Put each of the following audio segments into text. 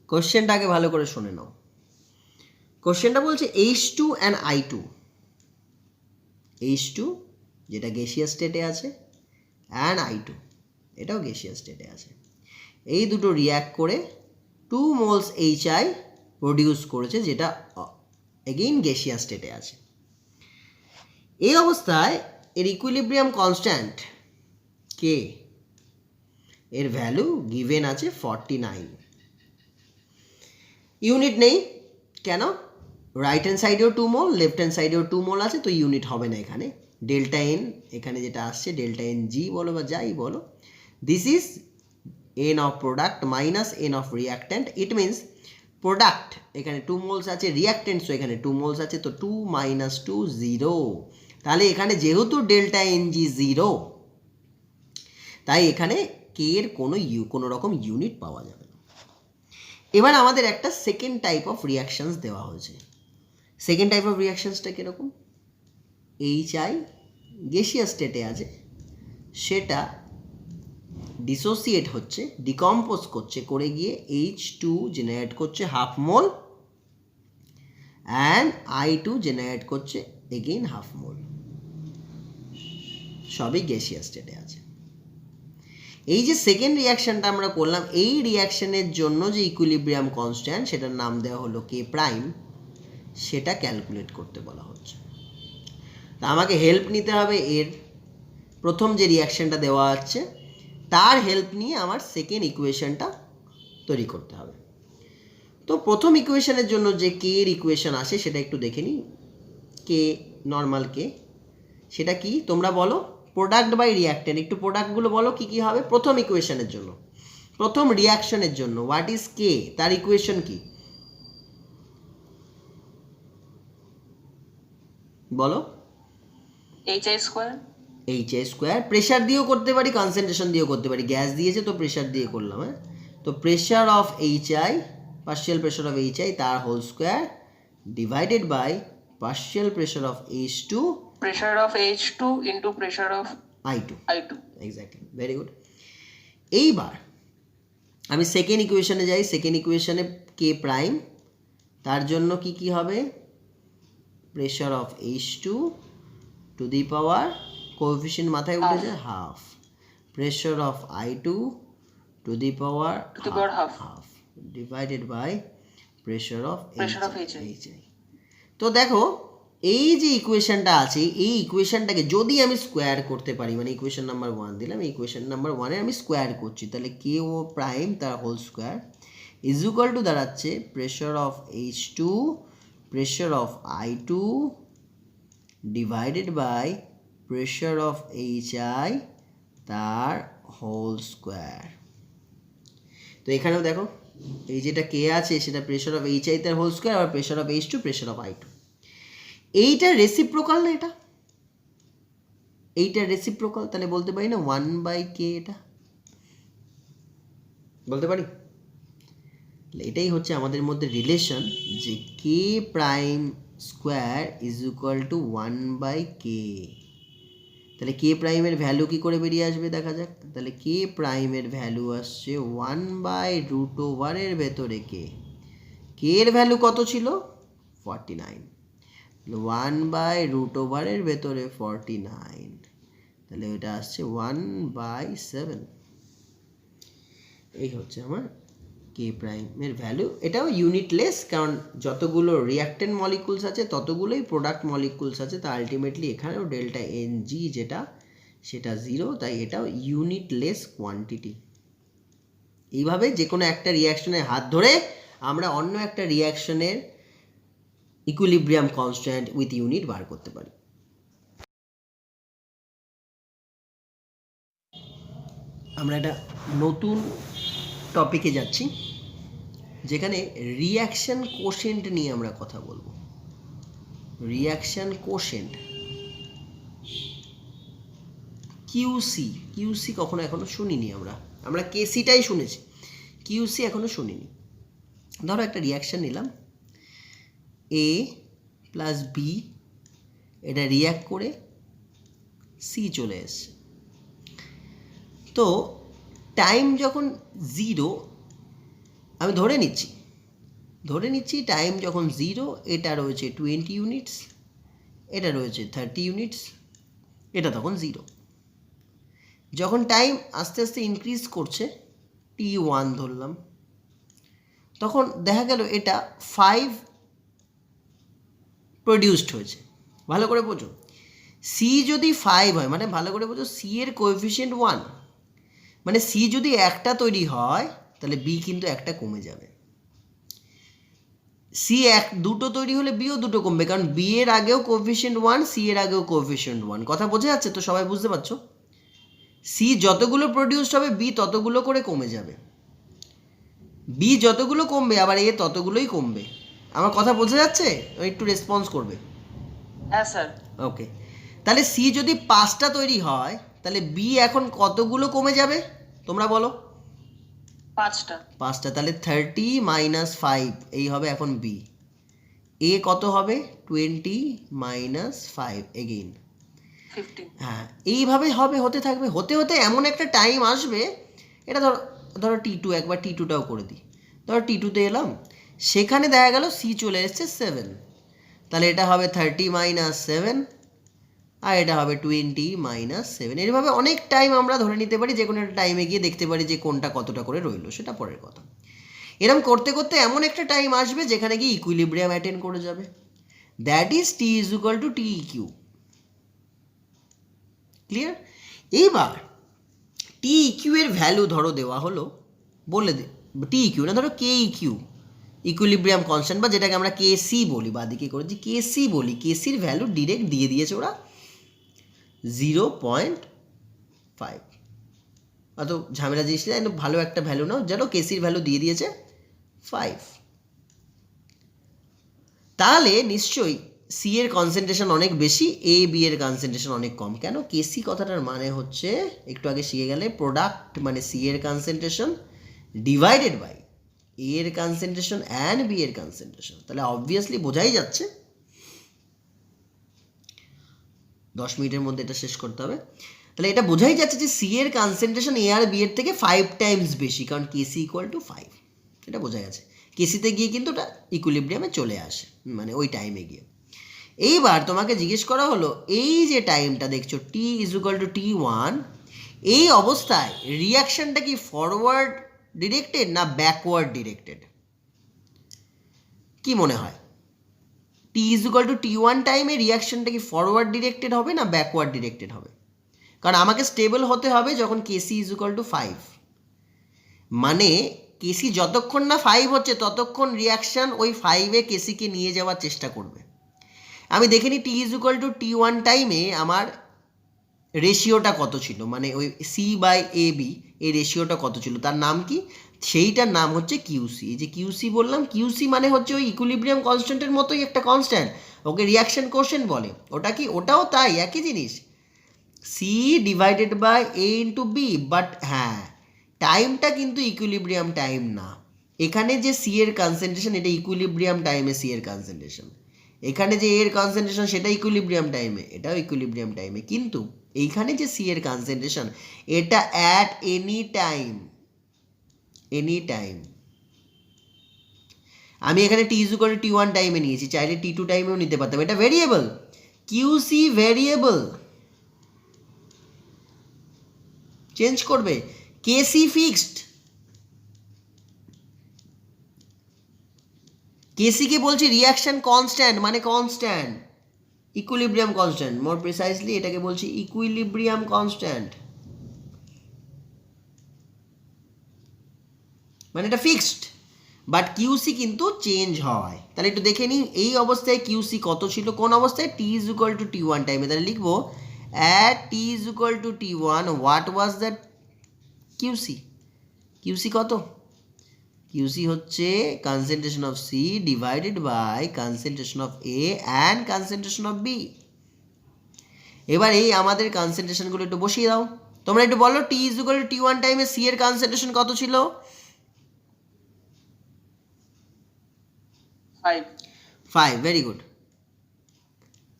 কোশ্চেনটা আগে ভালো করে শুনে নাও। কোশ্চেনটা বলছে H2 অ্যান্ড I2, H2 যেটা গ্যাসিয়াস স্টেটে আছে অ্যান্ড I2 এটাও গ্যাসিয়াস স্টেটে আছে, এই দুটো রিয়্যাক্ট করে 2 মোলস HI প্রডিউস করেছে, যেটা এগেইন গ্যাসিয়াস স্টেটে আছে। এই অবস্থায় এর ইকুইলিব্রিয়াম কনস্ট্যান্ট কে, এর ভ্যালু গিভেন আছে 49। ইউনিট নেই কেন? রাইট হ্যান্ড সাইডেও 2 মোল, লেফট হ্যান্ড সাইডেও 2 মোল আছে, তো ইউনিট হবে না এখানে। ডেল্টা এন এখানে যেটা আসছে, ডেল্টা এন জি বলো বা যাই বলো, this is an of product minus N of reactant. It means product এখানে 2 মোলস আছে, রিয়াক্ট্যান্টসও এখানে 2 মোলস আছে, তো 2 মাইনাস 2 0। তাহলে এখানে যেহেতু ডেল্টা এন জি 0, তাই এখানে কে এর কোনো রকম ইউনিট পাওয়া যাবে না। এবার আমাদের একটা সেকেন্ড টাইপ অফ রিয়াকশানস দেওয়া হয়েছে। সেকেন্ড টাইপ অফ রিয়াকশানসটা কীরকম? HI গ্যাসিয়াস স্টেটে আছে, সেটা ডিসোসিয়েট হচ্ছে, ডিকম্পোজ করছে, করে গিয়ে H2 জেনারেট করছে half mole, and I2 generate করছে এগেইন হাফ মোল, সবই গ্যাসিয়াস স্টেটে আছে। এই যে সেকেন্ড রিয়াকশানটা আমরা করলাম, এই রিয়াকশানের জন্য যে ইকুইলিব্রিয়াম কনস্ট্যান্ট সেটার নাম দেওয়া হলো কে প্রাইম, সেটা ক্যালকুলেট করতে বলা হচ্ছে। তা আমাকে হেল্প নিতে হবে এর প্রথম যে রিয়াকশানটা দেওয়া আছে তার হেল্প নিয়ে আমার সেকেন্ড ইকুয়েশনটা তৈরি করতে হবে। তো প্রথম ইকুয়েশনের জন্য যে কে এর ইকুয়েশন আসে সেটা একটু দেখে নিই। কে নর্মাল কে, সেটা কি তোমরা বলো? Product by reactant. একটু প্রোডাক্টগুলো বলো কি কি হবে প্রথম ইকুয়েশনের জন্য, প্রথম রিয়াকশনের জন্য। হোয়াট ইজ কে, তার ইকুয়েশন কি বলো? HI square. HI square. Pressure দিয়েও করতে পারি, কনসেন্ট্রেশন দিয়েও করতে পারি। গ্যাস দিয়েছে তো প্রেশার দিয়ে করলাম। হ্যাঁ, তো pressure of HI, partial pressure of HI তার whole square divided by partial pressure of H2, pressure of H2 into pressure of I2। Exactly, very good. এইবার আমি সেকেন্ড ইকুয়েশনে যাই। সেকেন্ড ইকুয়েশনে কে প্রাইম, তার জন্য কি কি হবে? Pressure of H2 to the power, coefficient মাথায় উঠে যায়, half. Pressure of I2 to the power half divided by pressure of HI। তো দেখো এই যে ইকুয়েশনটা আছে, এই ইকুয়েশনটাকে যদি আমি স্কোয়ার করতে পারি, মানে ইকুয়েশন নাম্বার 1 দিলাম, ইকুয়েশন নাম্বার 1 আমি স্কোয়ার করছি, তাহলে কে ও প্রাইম তার whole square is equal to দাঁড়াচ্ছে pressure of H2 pressure of I2 divided by pressure of HI তার হোল স্কোয়ার। তো এখানেও দেখো এই যেটা কে আছে সেটা প্রেশার অফ HI তার হোল স্কোয়ার, আর pressure of H2 pressure of I2। এইটা রেসিপ্রোকাল না, এইটা রেসিপ্রোকাল, তাহলে বলতে পারি না 1/k, এটা বলতে পারি। এটাই হচ্ছে আমাদের মধ্যে রিলেশন, যে K prime square is equal to 1/k। তাহলে কে প্রাইমের ভ্যালু কি করে বেরিয়ে আসবে দেখা যাক। তাহলে কে প্রাইমের ভ্যালু আসছে 1/√এর ভেতরে কে এর ভ্যালু কত ছিল? 49। 1/√এর ভেতরে 49, তাহলে ওটা আসছে 1/7। এই হচ্ছে আমার কে প্রাইমের ভ্যালু। এটাও ইউনিটলেস, কারণ যতগুলো রিয়াক্টেন্ট মলিকুলস আছে ততগুলোই প্রোডাক্ট মলিকুলস আছে, তা আলটিমেটলি এখানেও ডেল্টা এন জি যেটা সেটা 0, তাই এটাও ইউনিটলেস কোয়ান্টিটি। এইভাবে যে কোনো একটা রিয়াকশনের হাত ধরে আমরা অন্য একটা রিয়াকশনের ইকুইলিব্রিয়াম কনস্ট্যান্ট উইথ ইউনিট বার করতে পারি। আমরা একটা নতুন টপিকে যাচ্ছি, যেখানে রিয়াকশন কোশেন্ট নিয়ে আমরা কথা বলবো। রিয়াকশন কোশেন্ট, কিউসি কখনো এখনো শুনিনি আমরা কেসিটাই শুনেছি, কিউসি এখনো শুনিনি। ধরো একটা রিয়াকশন নিলাম, এ প্লাস বি, এটা রিয়াক্ট করে সি চলে এসছে। তো টাইম যখন 0, আমি ধরে নিচ্ছি ধরে নিচ্ছি টাইম যখন 0, এটা রয়েছে 20 ইউনিটস, এটা রয়েছে 30 ইউনিটস, এটা তখন 0। যখন টাইম আস্তে আস্তে ইনক্রিজ করছে, t1 ধরলাম, তখন দেখা গেল এটা 5 প্রডিউসড হয়েছে। ভালো করে বোঝো, সি যদি 5 হয়, মানে ভালো করে বোঝো, সি এর কোএফিসিয়েন্ট 1, মানে সি যদি একটা তৈরি হয় তাহলে বি কিন্তু একটা কমে যাবে। সি দুটো তৈরি হলে বিও দুটো কমবে, কারণ বি এর আগেও কোএফিসিয়েন্ট 1, সি এর আগেও কোএফিসিয়েন্ট 1। কথা বোঝা যাচ্ছে তো? সবাই বুঝতে পারছো? সি যতগুলো প্রডিউসড হবে বি ততগুলো করে কমে যাবে, বি যতগুলো কমবে আবার এ ততগুলোই কমবে। আমার কথা বোঝা যাচ্ছে? একটু রেসপন্স করবে। হ্যাঁ স্যার। ওকে, তাহলে সি যদি 5টা তৈরি হয় তাহলে বি এখন কতগুলো কমে যাবে তোমরা বলো? 5টা। তাহলে 30 মাইনাস 5 এই হবে এখন বি। এ কত হবে? 20 মাইনাস 5 এগেইন 15। হ্যাঁ, এইভাবে হবে, হতে থাকবে, হতে হতে এমন একটা টাইম আসবে, এটা ধরো T2, একবার T2টাও করে দিই, ধরো T2তে এলাম, সেখানে দেখা গেল সি চলে এসছে 7, তাহলে এটা হবে 30 মাইনাস 7, আর এটা হবে 20 মাইনাস 7। এইভাবে অনেক টাইম আমরা ধরে নিতে পারি, যে কোনো একটা টাইমে গিয়ে দেখতে পারি যে কোনটা কতটা করে রইলো, সেটা পরের কথা। এরকম করতে করতে এমন একটা টাইম আসবে যেখানে গিয়ে ইকুইলিব্রিয়াম অ্যাটেন করে যাবে, that is T is equal to T Q. Clear? এইবার টি কিউ এর ভ্যালু ধরো দেওয়া হলো, বলে দে টি কিউ না, ধরো কে কিউ, ইকুইলিব্রিয়াম কনস্ট্যান্ট, বা যেটাকে আমরা কেসি বলি, বাদিকে করেছি কেসি বলি, কেসির ভ্যালু ডিরেক্ট দিয়ে দিয়েছে ওরা 0.5। অত ঝামেলা জিনিস না, ভালো একটা ভ্যালু নাও, যেন কেসির ভ্যালু দিয়ে দিয়েছে 5। তাহলে নিশ্চয়ই সি এর কনসেন্ট্রেশন অনেক বেশি, এ বি এর কনসেন্ট্রেশন অনেক কম। কেন? কেসি কথাটার মানে হচ্ছে, একটু আগে শিখে গেলে, প্রোডাক্ট মানে সি এর কনসেন্ট্রেশন ডিভাইডেড বাই এ এর কনসেন্ট্রেশন অ্যান্ড বি এর কনসেন্ট্রেশন। তাহলে অবভিয়াসলি বোঝাই যাচ্ছে, 10 মিনিটের মধ্যে এটা শেষ করতে হবে। তাহলে এটা বোঝাই যাচ্ছে যে সি এর কনসেন্ট্রেশন এ আর বি এর থেকে 5 টাইমস বেশি, কারণ কেসি ইকুয়াল টু 5। এটা বোঝা গেছে। কেসিতে গিয়ে কিন্তু ওটা ইকুইলিব্রিয়ামে চলে আসে, মানে ওই টাইমে গিয়ে। এইবার তোমাকে জিজ্ঞেস করা হলো, এই যে টাইমটা দেখছো টি ইজ ইকুয়াল টু T1, এই অবস্থায় রিয়াকশনটা কি ফরওয়ার্ড ডিরেক্টেড না ব্যাকওয়ার্ড ডিরেক্টেড? কি মনে হয়? টি ইজ ইকুয়াল টু T1 টাইমে রিয়াকশনটা কি ফরওয়ার্ড ডিরেক্টেড হবে না ব্যাকওয়ার্ড ডিরেক্টেড হবে? কারণ আমাকে স্টেবল হতে হবে যখন কেসি ইজ ইকুয়াল টু 5, মানে কেসি যতক্ষণ না 5 হচ্ছে ততক্ষণ রিয়াকশন ওই 5-এ কেসিকে নিয়ে যাওয়ার চেষ্টা করবে। আমি দেখে নিই টি ইজ ইকুয়াল টু T1 টাইমে আমার রেশিওটা কত ছিল, মানে ওই সি বাই এ বি এই রেশিওটা কত ছিল, তার নাম কি? সেইটার নাম হচ্ছে কিউসি। এই যে কিউসি বললাম, কিউসি মানে হচ্ছে ওই ইকুইলিব্রিয়াম কনস্ট্যান্টের মতোই একটা কনস্ট্যান্ট, ওকে রিয়াকশন কোশ্চেন বলে। ওটা কি? ওটাও তাই, একই জিনিস, C divided by A into B, but হ্যাঁ, টাইমটা কিন্তু ইকুইলিব্রিয়াম টাইম না। এখানে যে সি এর কনসেন্ট্রেশন, এটা ইকুইলিব্রিয়াম টাইমে সি এর কনসেন্ট্রেশন, এখানে যে এর কনসেন্ট্রেশন সেটা ইকুইলিব্রিয়াম টাইমে, এটাও ইকুইলিব্রিয়াম টাইমে, কিন্তু এইখানে যে সি এর কনসেন্ট্রেশন এটা at any time, any time. আমি এখানে টি ইজ ইকুয়াল টু T1 টাইমে নিয়েছি, চাইলে T2 টাইমেও নিতে পারতাম, এটা ভেরিয়েবল, কিউসি ভেরিয়েবল, চেঞ্জ করবে, কেসি ফিক্সড। কেসিকে বলছি রিয়াকশন কনস্ট্যান্ট, মানে কনস্ট্যান্ট, ইকুইলিব্রিয়াম কনস্ট্যান্ট, মোর প্রিসাইজলি এটাকে বলছি ইকুইলিব্রিয়াম কনস্ট্যান্ট, মানে এটা ফিক্সড, বাট কিউসি কিন্তু চেঞ্জ হয়। তাহলে একটু দেখে নিই এই অবস্থায় কিউসি কত ছিল, কোন অবস্থায়? টি ইজ ইকুয়াল টু T1 টাইমে। তাহলে লিখবো at T is equal to T1 what was that QC. QC কত? কিউসি হচ্ছে concentration of C divided by concentration of A and concentration of B. এবার এই আমাদের কনসেন্ট্রেশনগুলো একটু বসিয়ে দাও, তোমরা একটু বলো টি ইজ ইকুয়াল টু T1 টাইমে সি এর কনসেন্ট্রেশন কত ছিল? 5, ভেরি গুড।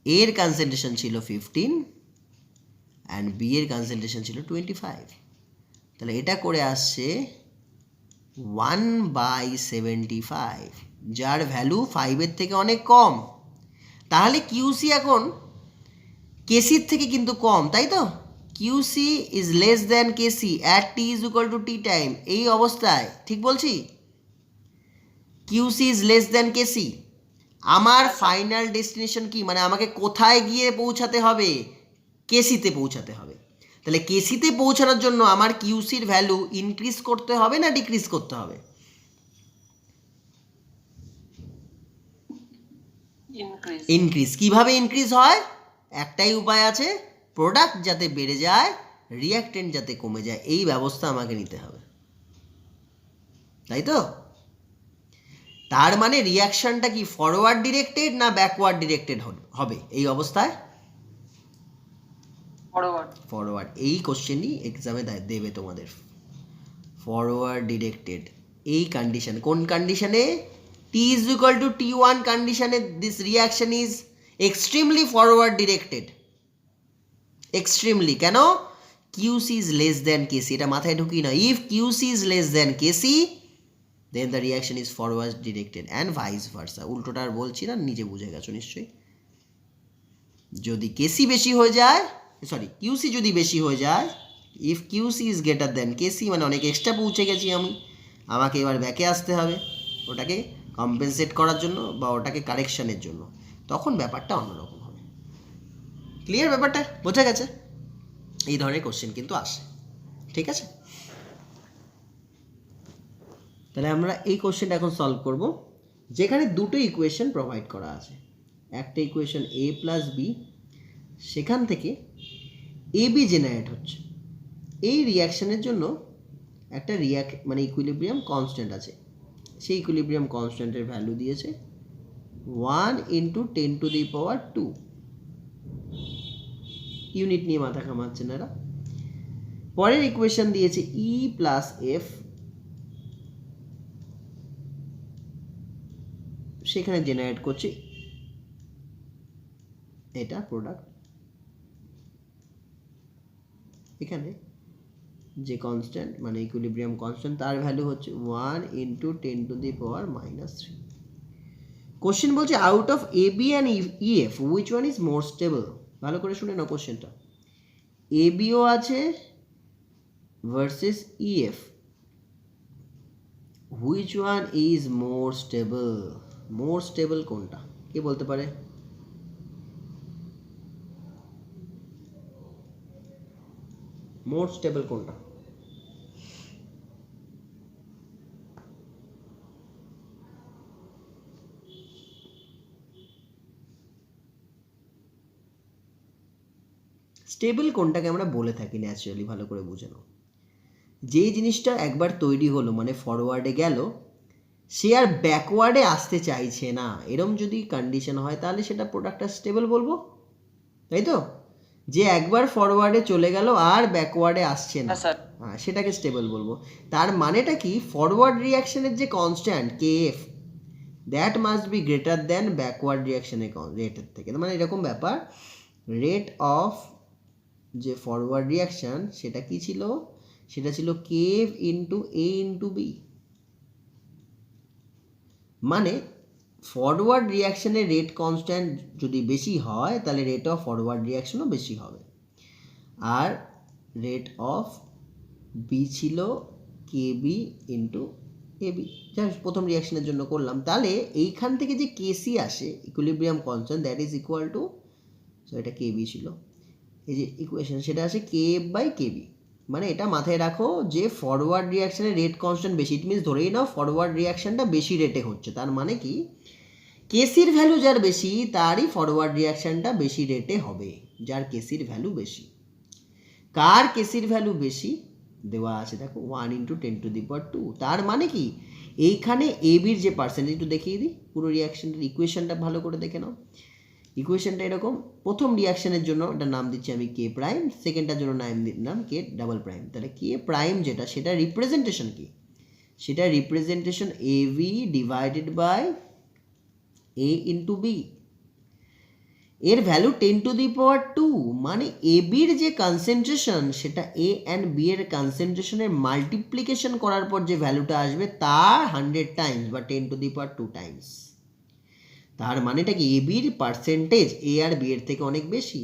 এর কনসেন্ট্রেশন ছিল 15 অ্যান্ড বি এর কনসেন্ট্রেশন ছিল 25। তাহলে এটা করে আসছে 1/75। যার ভ্যালু 5-এর থেকে অনেক কম। তাহলে কিউসি এখন কেসির থেকে কিন্তু কম, তাই তো? QC is less than KC at T is equal to T time. এই অবস্থায় ঠিক বলছি, QC is less than KC. আমার ফাইনাল ডেস্টিনেশন কি, মানে আমাকে কোথায় গিয়ে পৌঁছাতে হবে? কেসিতে পৌঁছাতে হবে। তাহলে কেসিতে পৌঁছানোর জন্য আমার কিউসির ভ্যালু ইনক্রিজ করতে হবে না ডিক্রিজ করতে হবে? ইনক্রিজ। ইনক্রিজ। কিভাবে ইনক্রিজ হয়? একটাই উপায় আছে, প্রোডাক্ট যাতে বেড়ে যায়, রিঅ্যাক্টেন্ট যাতে কমে যায়, এই ব্যবস্থা আমাকে নিতে হবে, তাই তো? তার মানে রিয়াকশনটা কি ফরওয়ার্ড ডিরেক্টেড না ব্যাকওয়ার্ড ডিরেক্টেড হবে এই অবস্থায়? ফরওয়ার্ড। ফরওয়ার্ড। এই কোশ্চেনই এক্সামে দেবে তোমাদের। ফরওয়ার্ড ডিরেক্টেড এই কন্ডিশন, কোন কন্ডিশনে? টি ইজ ইকুয়াল টু T1 কন্ডিশনে this reaction is extremely forward directed. Extremely কেন? QC is less than KC, এটা মাথায় ঢুকিয়ে না। If QC is less than KC then the reaction is forward directed and vice versa. উল্টোটা আর বলছি না, নিজে বুঝে গেছো নিশ্চয়ই। যদি কেসি বেশি হয়ে যায়, সরি কিউসি যদি বেশি হয়ে যায়, if QC is greater than KC, মানে অনেক এক্সট্রা পৌঁছে গেছি আমি, আমাকে এবার ব্যাকে আসতে হবে ওটাকে কম্পেনসেট করার জন্য বা ওটাকে কারেকশনের জন্য, তখন ব্যাপারটা অন্যরকম হবে। ক্লিয়ার? ব্যাপারটা বোঝা গেছে? এই ধরনের কোশ্চেন কিন্তু আসে, ঠিক আছে? তাহলে আমরা এই কোশ্চেনটা এখন সলভ করব, যেখানে দুটো ইকুয়েশন প্রোভাইড করা আছে। একটা ইকুয়েশন a প্লাস বি, সেখান থেকে এ বি জেনারেট হচ্ছে। এই রিয়াকশনের জন্য একটা মানে ইকুইলিব্রিয়াম কনস্ট্যান্ট আছে, সেই ইকুইলিব্রিয়াম কনস্ট্যান্টের ভ্যালু দিয়েছে 1 × 10⁻²। ইউনিট নিয়ে মাথা ঘামাচ্ছে না এরা। পরের ইকুয়েশন দিয়েছে ই প্লাস এফ, সেখানে জেনারেট করছে এটা প্রোডাক্ট। এখানে যে কনস্ট্যান্ট মানে ইকুইলিব্রিয়াম কনস্ট্যান্ট তার ভ্যালু হচ্ছে 1 × 10⁻³ কোশ্চেন বলছে out of A B and EF which one is more stable. ভালো করে শুনে নাও কোশ্চেনটা। এ বিও আছে versus EF, which one is more stable? More stable কোনটা, কে বলতে পারে? মোর স্টেবল কোনটা? স্টেবল কোনটাকে আমরা বলে থাকি ন্যাচারালি, ভালো করে বুঝে নাও। যেই জিনিসটা একবার তৈরি হলো মানে ফরওয়ার্ডে গেল, সে আর ব্যাকওয়ার্ডে আসতে চাইছে না, এরম যদি কন্ডিশন হয় তাহলে সেটা প্রোডাক্টটা স্টেবল বলবো, তাই তো? যে একবার ফরওয়ার্ডে চলে গেল আর ব্যাকওয়ার্ডে আসছে না, হ্যাঁ সেটাকে স্টেবল বলবো। তার মানেটা কি? ফরওয়ার্ড রিয়াকশনের যে constant KF that must be greater than backward রিয়াকশনের রেটের থেকে। মানে এরকম ব্যাপার, রেট অফ যে ফরওয়ার্ড রিয়াকশান সেটা কি ছিল? সেটা ছিল KF into A into B. মানে ফরওয়ার্ড রিয়াকশানের রেট কনস্ট্যান্ট যদি বেশি হয় তাহলে রেট অফ ফরওয়ার্ড রিয়াকশনও বেশি হবে। আর রেট অফ বি ছিল K B into A B, যা প্রথম রিয়াকশনের জন্য করলাম। তাহলে এইখান থেকে যে কেসি আসে equilibrium constant that is equal to, so এটা কে বি ছিল, এই যে ইকুয়েশন সেটা আসে K F by K B. মানে এটা মাথায় রাখো যে ফরওয়ার্ড রিয়াকশানের রেট কনস্ট্যান্ট বেশি, ইট মিনস ধরেই নাও ফরওয়ার্ড রিয়াকশানটা বেশি রেটে হচ্ছে, তার মানে কি কেসির ভ্যালু যার বেশি তারই ফরওয়ার্ড রিয়াকশানটা বেশি রেটে হবে, যার কেসির ভ্যালু বেশি। কার কেসির ভ্যালু বেশি দেওয়া আছে দেখো 1 × 10⁻²। তার মানে কি এইখানে এ বির যে পার্সেন্টেজ, একটু দেখিয়ে দিই পুরো রিয়াকশানটার ইকুয়েশনটা ভালো করে দেখে নাও। ইকুয়েশনটা এরকম, প্রথম রিয়াকশনের জন্য এটা নাম দিচ্ছি আমি কে প্রাইম, সেকেন্ডটার জন্য নাম কে ডাবল প্রাইম। তাহলে কে প্রাইম যেটা সেটা রিপ্রেজেন্টেশন কি? সেটা representation A V divided by A into B. এর ভ্যালু 10⁻², মানে এ বির যে কনসেন্ট্রেশন সেটা এ অ্যান্ড বি এর কনসেন্ট্রেশনের মাল্টিপ্লিকেশন করার পর যে ভ্যালুটা আসবে তার 100 টাইমস বা 10⁻² টাইমস। তার মানেটা কি এ বির পার্সেন্টেজ এ আর বি এর থেকে অনেক বেশি।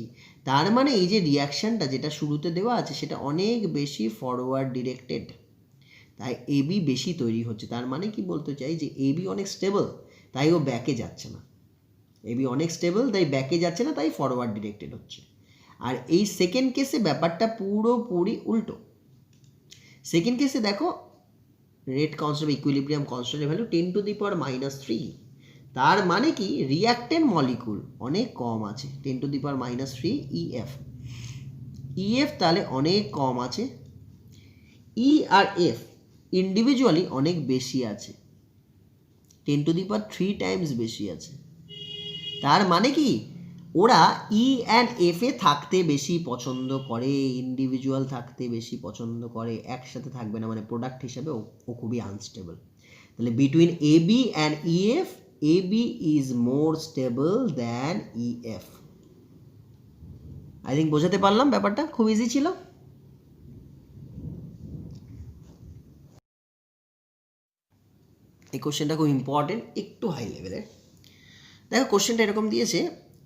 তার মানে এই যে রিয়াকশানটা যেটা শুরুতে দেওয়া আছে সেটা অনেক বেশি ফরওয়ার্ড ডিরেক্টেড, তাই এ বি বেশি তৈরি হচ্ছে। তার মানে কি বলতে চাই যে এ বি অনেক স্টেবল, তাই ও ব্যাকে যাচ্ছে না। এ বি অনেক স্টেবল, তাই ব্যাকে যাচ্ছে না, তাই ফরওয়ার্ড ডিরেক্টেড হচ্ছে। আর এই সেকেন্ড কেসে ব্যাপারটা পুরোপুরি উল্টো। সেকেন্ড কেসে দেখো রেট কনস্ট্যান্ট ইকুইলিব্রিয়াম কনস্ট্যান্টের ভ্যালু 10⁻³ তার মানে কি রিয়াক্টেন্ট মলিকুল অনেক কম আছে, 10⁻³ ইএফ। ইএফ তাহলে অনেক কম আছে, ই আর এফ ইন্ডিভিজুয়ালি অনেক বেশি আছে, 10⁻³ টাইমস বেশি আছে। তার মানে কি ওরা ই অ্যান্ড এফ এ থাকতে বেশি পছন্দ করে, ইন্ডিভিজুয়াল থাকতে বেশি পছন্দ করে, একসাথে থাকবে না, মানে প্রোডাক্ট হিসাবে ও খুবই আনস্টেবল। তাহলে between A B and E F, A B is more stable than E F. I think বোঝাতে পারলাম, ব্যাপারটা খুব ইজি ছিল। এই কোশ্চেনটা খুব ইম্পর্টেন্ট, একটু হাই লেভেলের। দেখো কোশ্চেনটা এরকম দিয়েছে,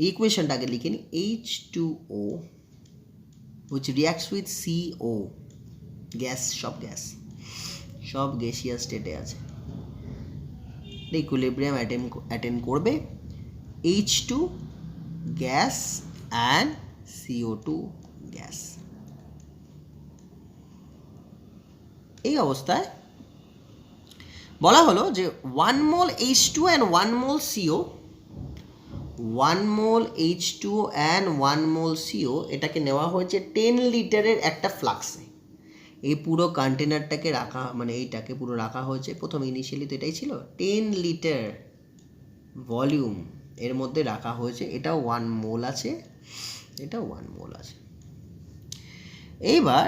ইকুয়েশনটা আগে লিখে নিই, H2O which reacts with CO, gas, সব গ্যাসিয়াস স্টেটে আছে, ইকুইলিব্রিয়াম অ্যাটেন্ড করবে, H2 gas and CO2 gas. এই অবস্থায় বলা হলো যে 1 মোল H2 and 1 mole CO, 1 mole H2 and 1 mole CO এটাকে নেওয়া হয়েছে 10 লিটারের একটা ফ্লাক্সে। এই পুরো কন্টেনারটাকে রাখা, মানে এইটাকে পুরো রাখা হয়েছে, প্রথম ইনিশিয়ালি তো এটাই ছিল 10 লিটার ভলিউম এর মধ্যে রাখা হয়েছে। এটাও 1 মোল আছে, এটাও 1 মোল আছে। এইবার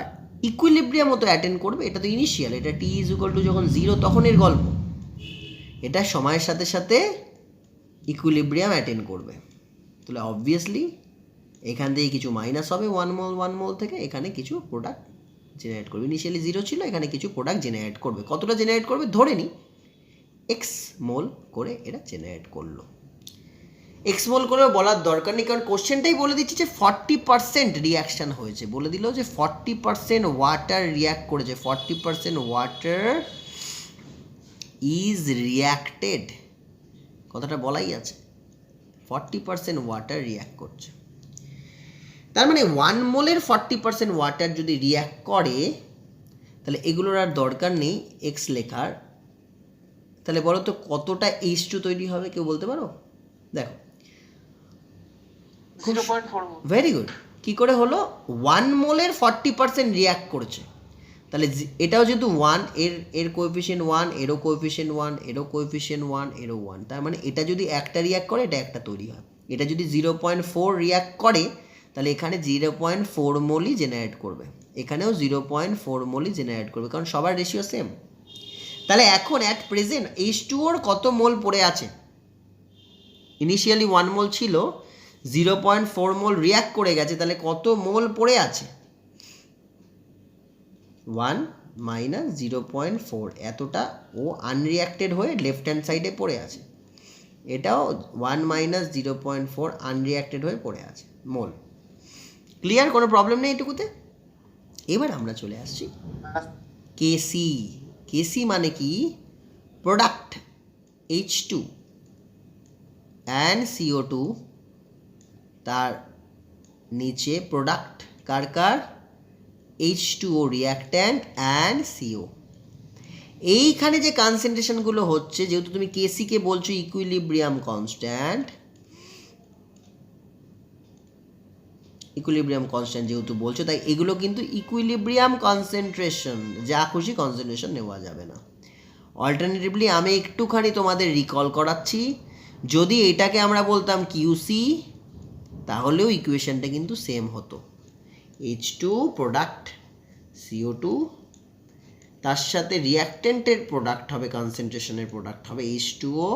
ইকুইলিব্রিয়াম মতো অ্যাটেন্ড করবে, এটা তো ইনিশিয়াল, এটা T = যখন 0 তখন এর গল্প। এটা সময়ের সাথে সাথে ইকুইলিব্রিয়াম অ্যাটেন্ড করবে, তাহলে অবভিয়াসলি এখান থেকে কিছু মাইনাস হবে 1 মোল থেকে, এখানে কিছু প্রোডাক্ট জেনারেট করবে। ইনিশিয়ালি 0 ছিল, এখানে কিছু প্রোডাক্ট জেনারেট করবে। কতটা জেনারেট করবে ধরে নিই এক্স মোল করে এরা জেনারেট করলো। এক্স মোল করে বলার দরকার নেই, কারণ কোশ্চেনটাই বলে দিচ্ছে যে 40% রিয়াকশান হয়েছে, বলে দিল যে 40% ওয়াটার রিয়াক্ট করেছে, 40% ওয়াটার ইজ রিয়াক্টেড, কথাটা বলাই আছে, 40% ওয়াটার রিয়াক্ট করছে। তার মানে 1 মোলের 40% ওয়াটার যদি রিয়াক্ট করে, তাহলে এগুলোর আর দরকার নেই এক্স লেখার। তাহলে বলো তো কতটা H2 তৈরি হবে, কেউ বলতে পারো? দেখো 0.4 মোল। Very good. কী করে হলো? 1 মোলের 40% রিয়াক্ট করেছে, তাহলে এটাও যেহেতু 1, এর কোএফিসিয়েন্ট 1, এরও কোএফিসিয়েন্ট 1, এরও কোএফিসিয়েন্ট 1, এরও 1, তার মানে এটা যদি একটা রিয়াক্ট করে এটা একটা তৈরি হয়। এটা যদি 0.4 রিয়াক্ট করে তাহলে এখানে 0.4 মোলই জেনারেট করবে, এখানেও 0.4 মোলই জেনারেট করবে, কারণ সবার রেশিও সেম। তাহলে এখন অ্যাট প্রেজেন্ট H2ওর কত মোল পড়ে আছে? ইনিশিয়ালি 1 মোল ছিল, 0.4 মোল রিয়াক্ট করে গেছে, তাহলে কত মোল পড়ে আছে? 1 মাইনাস 0.4, এতটা ও আনরিয়াক্টেড হয়ে লেফট হ্যান্ড সাইডে পড়ে আছে। এটাও 1 মাইনাস 0.4 আনরিয়াক্টেড হয়ে পড়ে আছে মোল। ক্লিয়ার? কোনো প্রবলেম নেই এটুকুতে? এবার আমরা চলে আসছি কেসি। কেসি মানে কি? প্রোডাক্ট H2 অ্যান্ড CO2, তার নিচে product car car? H2O reactant and CO। এইখানে যে কনসেন্ট্রেশনগুলো হচ্ছে, যেহেতু তুমি কেসিকে বলছো ইকুইলিব্রিয়াম কনস্ট্যান্ট, যেহেতু বলছো, তাই এগুলো কিন্তু ইকুইলিব্রিয়াম কনসেন্ট্রেশন, যা খুশি কনসেন্ট্রেশন নেওয়া যাবে না। অল্টারনেটিভলি আমি একটুখানি তোমাদের রিকল করাচ্ছি, যদি এটাকে আমরা বলতাম কিউসি তাহলেও ইকুয়েশনটা কিন্তু সেম হতো, H2 প্রোডাক্ট CO2, তার সাথে রিয়াক্ট্যান্টের প্রোডাক্ট হবে, কনসেন্ট্রেশনের প্রোডাক্ট হবে H2O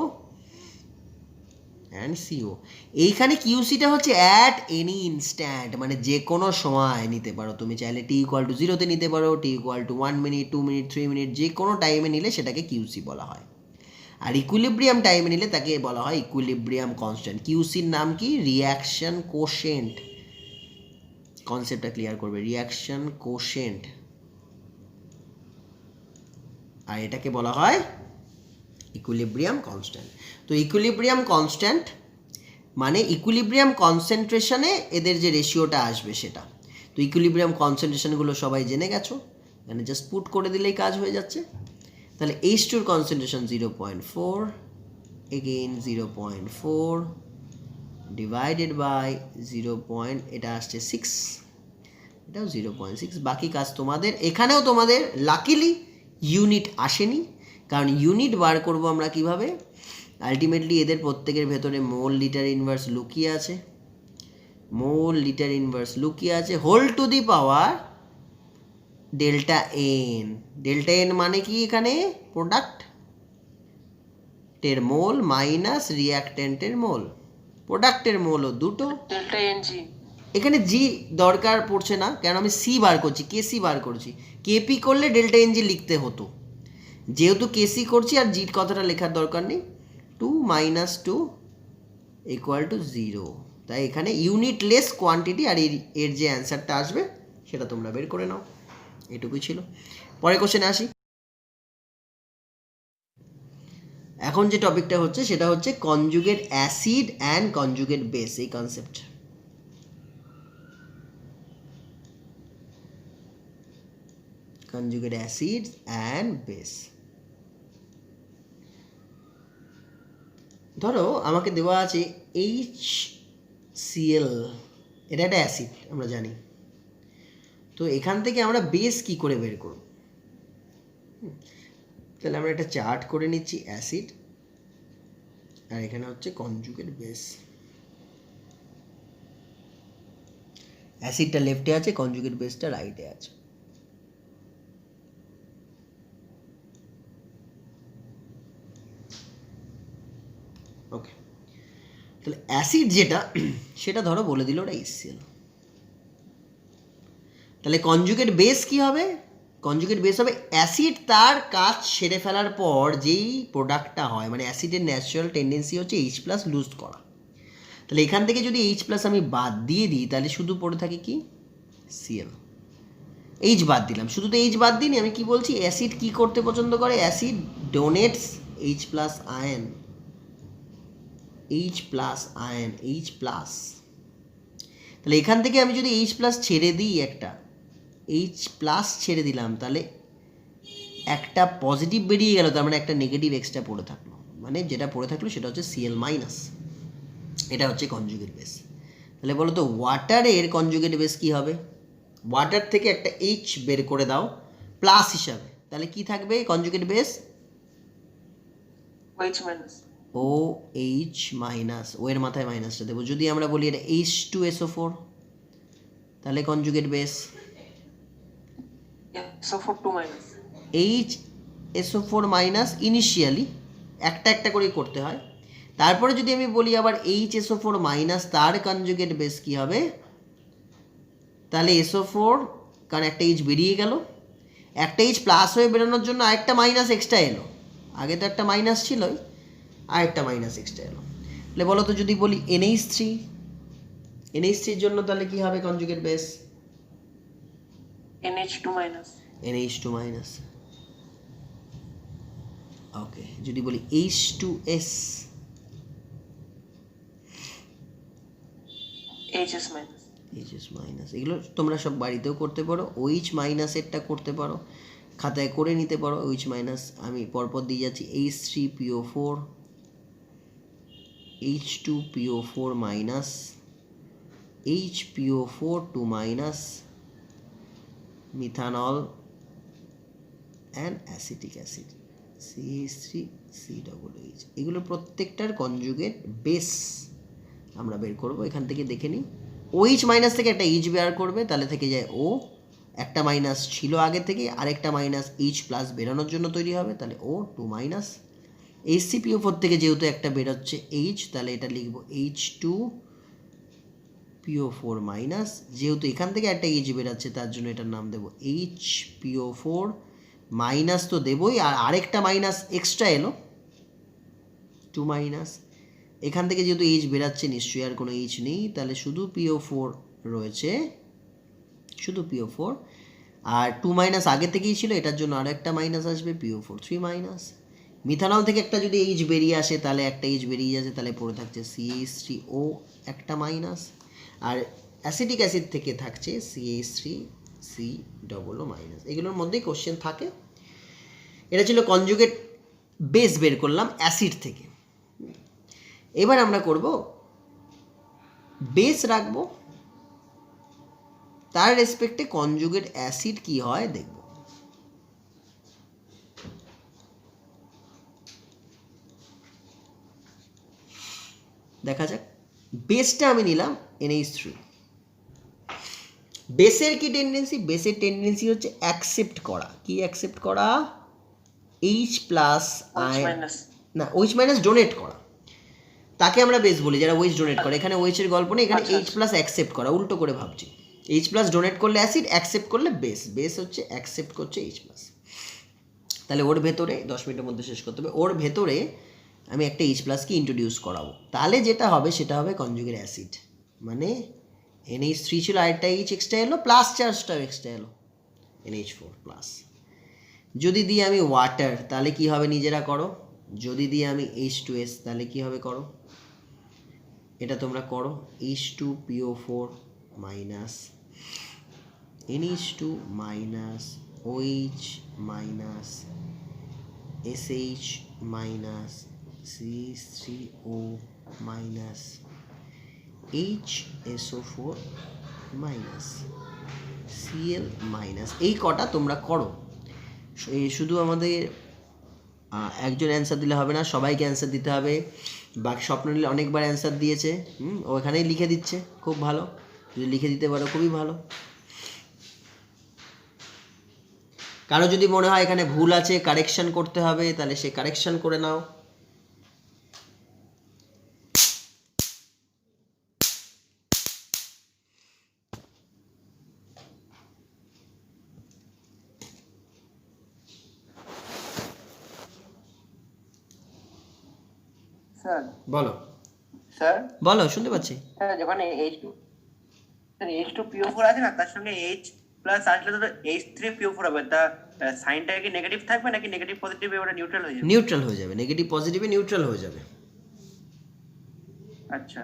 অ্যান্ড সিও। এইখানে কিউসিটা হচ্ছে অ্যাট এনি ইনস্ট্যান্ট, মানে যে কোনো সময় নিতে পারো তুমি। চাইলে টি ইকুয়াল টু 0-তে নিতে পারো, T equal to 1 minute, 2 minute, 3 minute, যে কোনো টাইমে নিলে সেটাকে কিউসি বলা হয়। আর ইকুইলিব্রিয়াম টাইমে নিলে তাকে বলা হয় ইকুইলিব্রিয়াম কনস্ট্যান্ট। কিউসির নাম কি? Reaction quotient. কনসেপ্টটা ক্লিয়ার করবে, রিয়াকশন কোশেন্ট। আর এটাকে বলা হয় ইকুইলিব্রিয়াম কনস্ট্যান্ট। তো ইকুইলিব্রিয়াম কনস্ট্যান্ট মানে ইকুইলিব্রিয়াম কনসেন্ট্রেশনে এদের যে রেশিওটা আসবে সেটা। তো ইকুইলিব্রিয়াম কনসেন্ট্রেশনগুলো সবাই জেনে গেছো, মানে জাস্ট পুট করে দিলেই কাজ হয়ে যাচ্ছে। তাহলে H2 এর কনসেন্ট্রেশন 0.4, এগেইন 0.4 ডিভাইডেড বাই 0. এটা আসছে 6, এটাও 0.6। বাকি কাজ তোমাদের। এখানেও তোমাদের লাকিলি ইউনিট আসেনি, কারণ ইউনিট বার করব আমরা কিভাবে? আলটিমেটলি এদের প্রত্যেকের ভেতরে মোল লিটার ইনভার্স লুকিয়ে আছে, মোল লিটার ইনভার্স লুকিয়ে আছে, whole to the power delta N. Delta N মানে কি? এখানে প্রোডাক্টের মোল মাইনাস রিয়াক্ট্যান্টের মোল। প্রোডাক্টের মোলও দুটো। Delta N G. এখানে জি দরকার পড়ছে না, কারণ আমি সি বার করছি, কেসি বার করছি। কেপি করলে ডেল্টা এন জি লিখতে হতো, যেহেতু কেসি করছি আর জির কথাটা লেখার দরকার নেই। 2 - 2 = 0। তাই এখানে ইউনিটলেস কোয়ান্টিটি, আর এর যে অ্যান্সারটা আসবে সেটা তোমরা বের করে নাও। এটুকুই ছিল। পরের কোশ্চেনে আসি। এখন যে টপিকটা হচ্ছে সেটা হচ্ছে conjugate acid and conjugate base, এই concept. Conjugate acid and base. ধরো আমাকে দেওয়া আছে HCl, এটা একটা অ্যাসিড আমরা জানি। তো এখান থেকে আমরা বেস কি করে বের করব? তাহলে আমরা একটা চার্ট করে নিচ্ছি, অ্যাসিড, আর এখানে হচ্ছে কনজুগেট বেস। অ্যাসিডটা লেফটে আছে, কনজুগেট বেসটা রাইটে আছে। ওকে, তাহলে অ্যাসিড যেটা সেটা ধরো বলে দিল ওটা HCl। তাহলে কনজুগেট বেস কি হবে? কনজুগেট বেস হবে অ্যাসিড তার কাজ সেরে ফেলার পর যেই প্রোডাক্টটা হয়, মানে অ্যাসিডের ন্যাচারাল টেন্ডেন্সি হচ্ছে H+ লুজ করা। তাহলে এখান থেকে যদি H+ আমি বাদ দিয়ে দিই, তাহলে শুধু পড়ে থাকে কি? Cl। H বাদ দিলাম, শুধু তো H বাদ দিইনি, আমি কি বলছি? অ্যাসিড কি করতে পছন্দ করে? Acid donates H+ ion, H+ ion, H+। তাহলে এখান থেকে আমি যদি H+ ছেড়ে দিই, একটা H+ ছেড়ে দিলাম, তাহলে একটা পজিটিভ বেরিয়ে গেল, তার মানে একটা নেগেটিভ এক্সট্রা পড়ে থাকলো, মানে যেটা পড়ে থাকলো সেটা হচ্ছে Cl-। এটা হচ্ছে কনজুগেট বেস। তাহলে বলো তো ওয়াটারের কনজুগেট বেস কি হবে? ওয়াটার থেকে একটা H বের করে দাও প্লাস হিসাবে, তাহলে কি থাকবে conjugate base? OH minus. OH-, ও এর মাথায় মাইনাসটা দেবো। যদি আমরা বলি এটা H2SO4, তাহলে conjugate base SO4 2 minus. HSO4- initially একটা একটা করে করতে হয়। তারপরে যদি আমি বলি আবার HSO4-, তার কনজুগেট বেস কি হবে? তাহলে SO4, কারণ একটা H বেরিয়ে গেল, একটা H প্লাস হয়ে বেরোনোর জন্য আরেকটা মাইনাস এক্সট্রা এলো। আগে তো একটা মাইনাস ছিলই, আরেকটা মাইনাস এক্সট্রা এলো। তাহলে বলো তো যদি বলি NH3, NH3-র জন্য তাহলে কি হবে conjugate base? NH2 minus. NH2-। ওকে, যদি বলি H2S, HS মাইনাস। HS-। এগুলো তোমরা সব বাড়িতেও করতে পারো। OH- এরটা করতে পারো, খাতায় করে নিতে পারো। OH-, আমি পরপর দিয়ে যাচ্ছি। H3PO4, H2PO4-, HPO4-2-, methanol and acetic acid CH3COOH। এগুলো প্রত্যেকটার কনজুগেট বেস আমরা বের করব। এখান থেকে দেখে নিই, OH- থেকে একটা H বের করবে, তাহলে থেকে যায় O, একটা মাইনাস ছিল আগে থেকে, আরেকটা মাইনাস H+ বেরোনোর জন্য তৈরি হবে, তাহলে O2-। HCPO4 থেকে যেহেতু একটা বেরোচ্ছে H, তাহলে এটা লিখবো H2PO4 মাইনাস, যেহেতু এখান থেকে একটা H বেরোচ্ছে তার জন্য এটার নাম দেবো HPO4 মাইনাস, তো দেবই, আর আরেকটা মাইনাস এক্সট্রা এলো 2 মাইনাস, এখান থেকে যেহেতু H বেরাচ্ছে নিশ্চয়ই আর কোনো H নেই, তাহলে শুধু PO4 রয়েছে, শুধু PO4, আর 2 মাইনাস আগে থেকেই ছিল, এটার জন্য আরও একটা মাইনাস আসবে, PO4 3 মাইনাস। মিথানল থেকে একটা যদি H বেরিয়ে আসে তাহলে একটা H বেরিয়ে যাচ্ছে, তাহলে পড়ে থাকছে CH3O একটা মাইনাস, আর অ্যাসিটিক অ্যাসিড থেকে থাকছে CH3C মাইনাস। এগুলোর মধ্যেই কোশ্চেন থাকে। এটা ছিল কনজুগেট বেস বের করলাম অ্যাসিড থেকে। এবার আমরা করব বেস রাখবো, তার রেসপেক্টে কনজুগেট অ্যাসিড কি হয় দেখব। দেখা যাক, বেসটা আমি নিলাম NH3। বেসের কি টেন্ডেন্সি? বেসের টেন্ডেন্সি হচ্ছে অ্যাকসেপ্ট করা। কি অ্যাকসেপ্ট করা? H প্লাস না, OH মাইনাস ডোনেট করা, তাকে আমরা বেস বলি, যারা OH ডোনেট করে। এখানে OH এর গল্প নেই, এখানে H প্লাস অ্যাকসেপ্ট করা, উল্টো করে ভাবছি। H প্লাস ডোনেট করলে অ্যাসিড, অ্যাকসেপ্ট করলে বেস। বেস হচ্ছে অ্যাকসেপ্ট করছে H প্লাস। তাহলে ওর ভেতরে 10 মিনিটের মধ্যে শেষ করতে হবে, ওর ভেতরে আমি একটা H প্লাসকে ইন্ট্রোডিউস করাবো, তাহলে যেটা হবে সেটা হবে কনজুগেট অ্যাসিড। মানে NH3 ছিল, আরেকটা H এক্সট্রা এলো, প্লাস চার্জটাও এক্সট্রা এলো, NH4 প্লাস। যদি দিই আমি ওয়াটার তাহলে কি হবে নিজেরা করো, যদি দিই আমি H2S তাহলে কি হবে করো, এটা তোমরা করো। H2PO4 minus NH2 minus OH minus SH minus CH3O minus HSO4 minus Cl minus. এই কটা তোমরা করো, শুধু আমাদের একজন অ্যান্সার দিলে হবে না, সবাইকে অ্যান্সার দিতে হবে। বাকি স্বপ্ননীল অনেকবার অ্যান্সার দিয়েছে, ওখানেই লিখে দিচ্ছে, খুব ভালো, যদি লিখে দিতে পারো খুবই ভালো। কারো যদি মনে হয় এখানে ভুল আছে, কারেকশন করতে হবে, তাহলে সে কারেকশন করে নাও। স্যার বলো, স্যার বলো, শুনতে পাচ্ছি। স্যার যখন H2PO4 আছে না, তার সঙ্গে H প্লাস আসলে তো H3PO4 হবে, তা সাইনটা কি নেগেটিভ থাকবে নাকি নেগেটিভ পজিটিভ ওটা নিউট্রাল হয়ে যাবে? নিউট্রাল হয়ে যাবে, নেগেটিভ পজিটিভে নিউট্রাল হয়ে যাবে। আচ্ছা,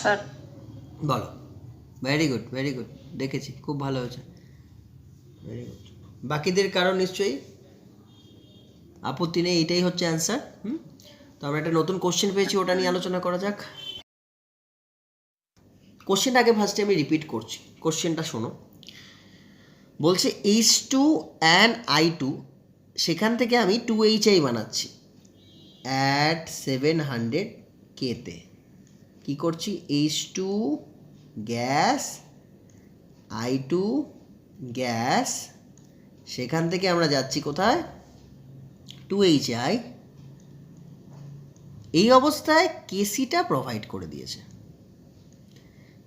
স্যার বলো। ভেরি গুড, ভেরি গুড, দেখেছি, খুব ভালো হয়েছে, ভেরি গুড। বাকিদের কারণ নিশ্চয়ই আপত্তি নেই, এইটাই হচ্ছে অ্যান্সার। তো আমরা একটা নতুন কোশ্চেন পেয়েছি, ওটা নিয়ে আলোচনা করা যাক। কোশ্চেনটা আগে ফার্স্টে আমি রিপিট করছি, কোশ্চেনটা শোনো। বলছে H2 and I2, সেখান থেকে আমি 2HI বানাচ্ছি অ্যাট 700 K তে। কী করছি? H2 গ্যাস I2 গ্যাস, সেখান থেকে আমরা যাচ্ছি কোথায় 2HI। এই অবস্থায় কেসিটা প্রোভাইড করে দিয়েছে।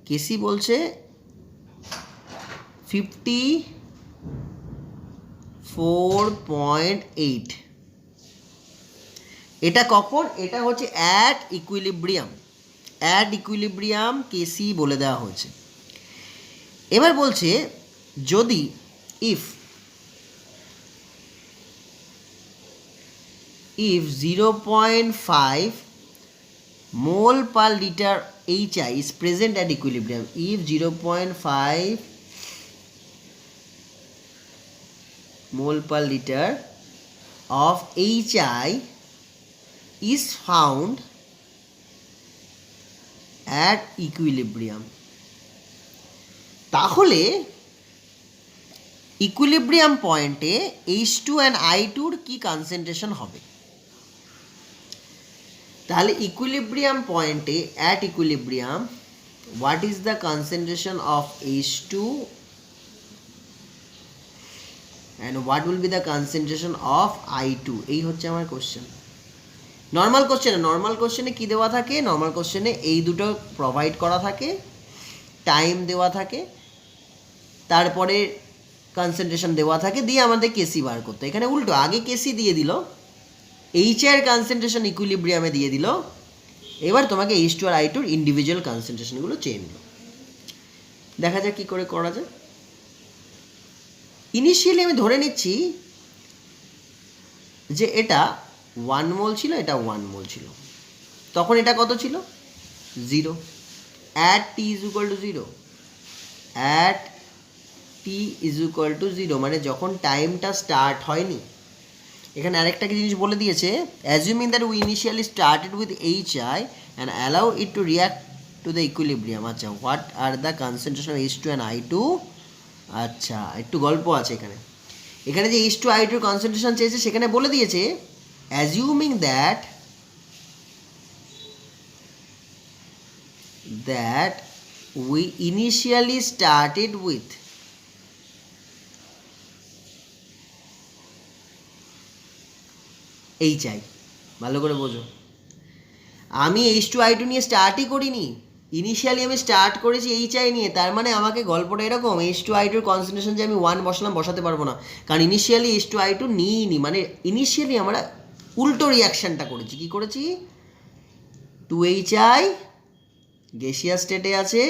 কেসি বলছে 54.8। এটা কখন? এটা হচ্ছে অ্যাট ইকুইলিব্রিয়াম। অ্যাট ইকুইলিব্রিয়াম কেসি বলে দেওয়া হয়েছে। এবার বলছে যদি if 0.5 mole per liter HI is present at equilibrium, if 0.5 mole per liter of HI is found at equilibrium, তাহলে ইকুইলিব্রিয়াম পয়েন্টে H2 অ্যান্ড I2 কি কনসেন্ট্রেশন হবে? তাহলে ইকুইলিব্রিয়াম পয়েন্টে at equilibrium what is the concentration of H2 and what will be the concentration of I2? এই হচ্ছে আমার question. Normal কোশ্চেনে কী দেওয়া থাকে? নর্মাল কোশ্চেনে এই দুটো প্রোভাইড করা থাকে, টাইম দেওয়া থাকে, তারপরে কনসেন্ট্রেশন দেওয়া থাকে, দিয়ে আমাদের কেসি বার করতে। এখানে উল্টো, আগে কেসি দিয়ে দিল, এইচ এর কনসেন্ট্রেশন ইকুইলিব্রিয়ামে দিয়ে দিল, এবার তোমাকে H2 আর I2 ইন্ডিভিজুয়াল কনসেন্ট্রেশনগুলো চেয়ে নিল। দেখা যাক কী করে করা যায়। ইনিশিয়ালি আমি ধরে নিচ্ছি যে এটা 1 মোল ছিল, এটা 1 মোল ছিল, তখন এটা কত ছিল? 0। At T is equal two 0, at T is equal two 0 মানে যখন টাইমটা স্টার্ট হয়নি। এখানে আরেকটা জিনিস বলে দিয়েছে, assuming that we initially started with HI and allow it to react to the equilibrium. আচ্ছা, what are the concentration of H2 and I2? আচ্ছা, একটু গল্প আছে এখানে। এখানে যে H2 I2 কনসেন্ট্রেশন চেয়েছে সেখানে বলে দিয়েছে assuming that we initially started with HI। ভালো করে বোঝো, আমি H2 I2 নিয়ে স্টার্টই করিনি, ইনিশিয়ালি আমি স্টার্ট করেছি HI নিয়ে। তার মানে আমাকে গল্পটা এরকম, H2 I2 কনসেন্ট্রেশন যে আমি 1 বসালাম, বসাতে পারবো না, কারণ ইনিশিয়ালি H2 I2 নিইনি। মানে ইনিশিয়ালি আমরা উল্টো রিয়াকশানটা করেছি। কি করেছি? 2HI গ্যাসিয়াস স্টেটে আছে,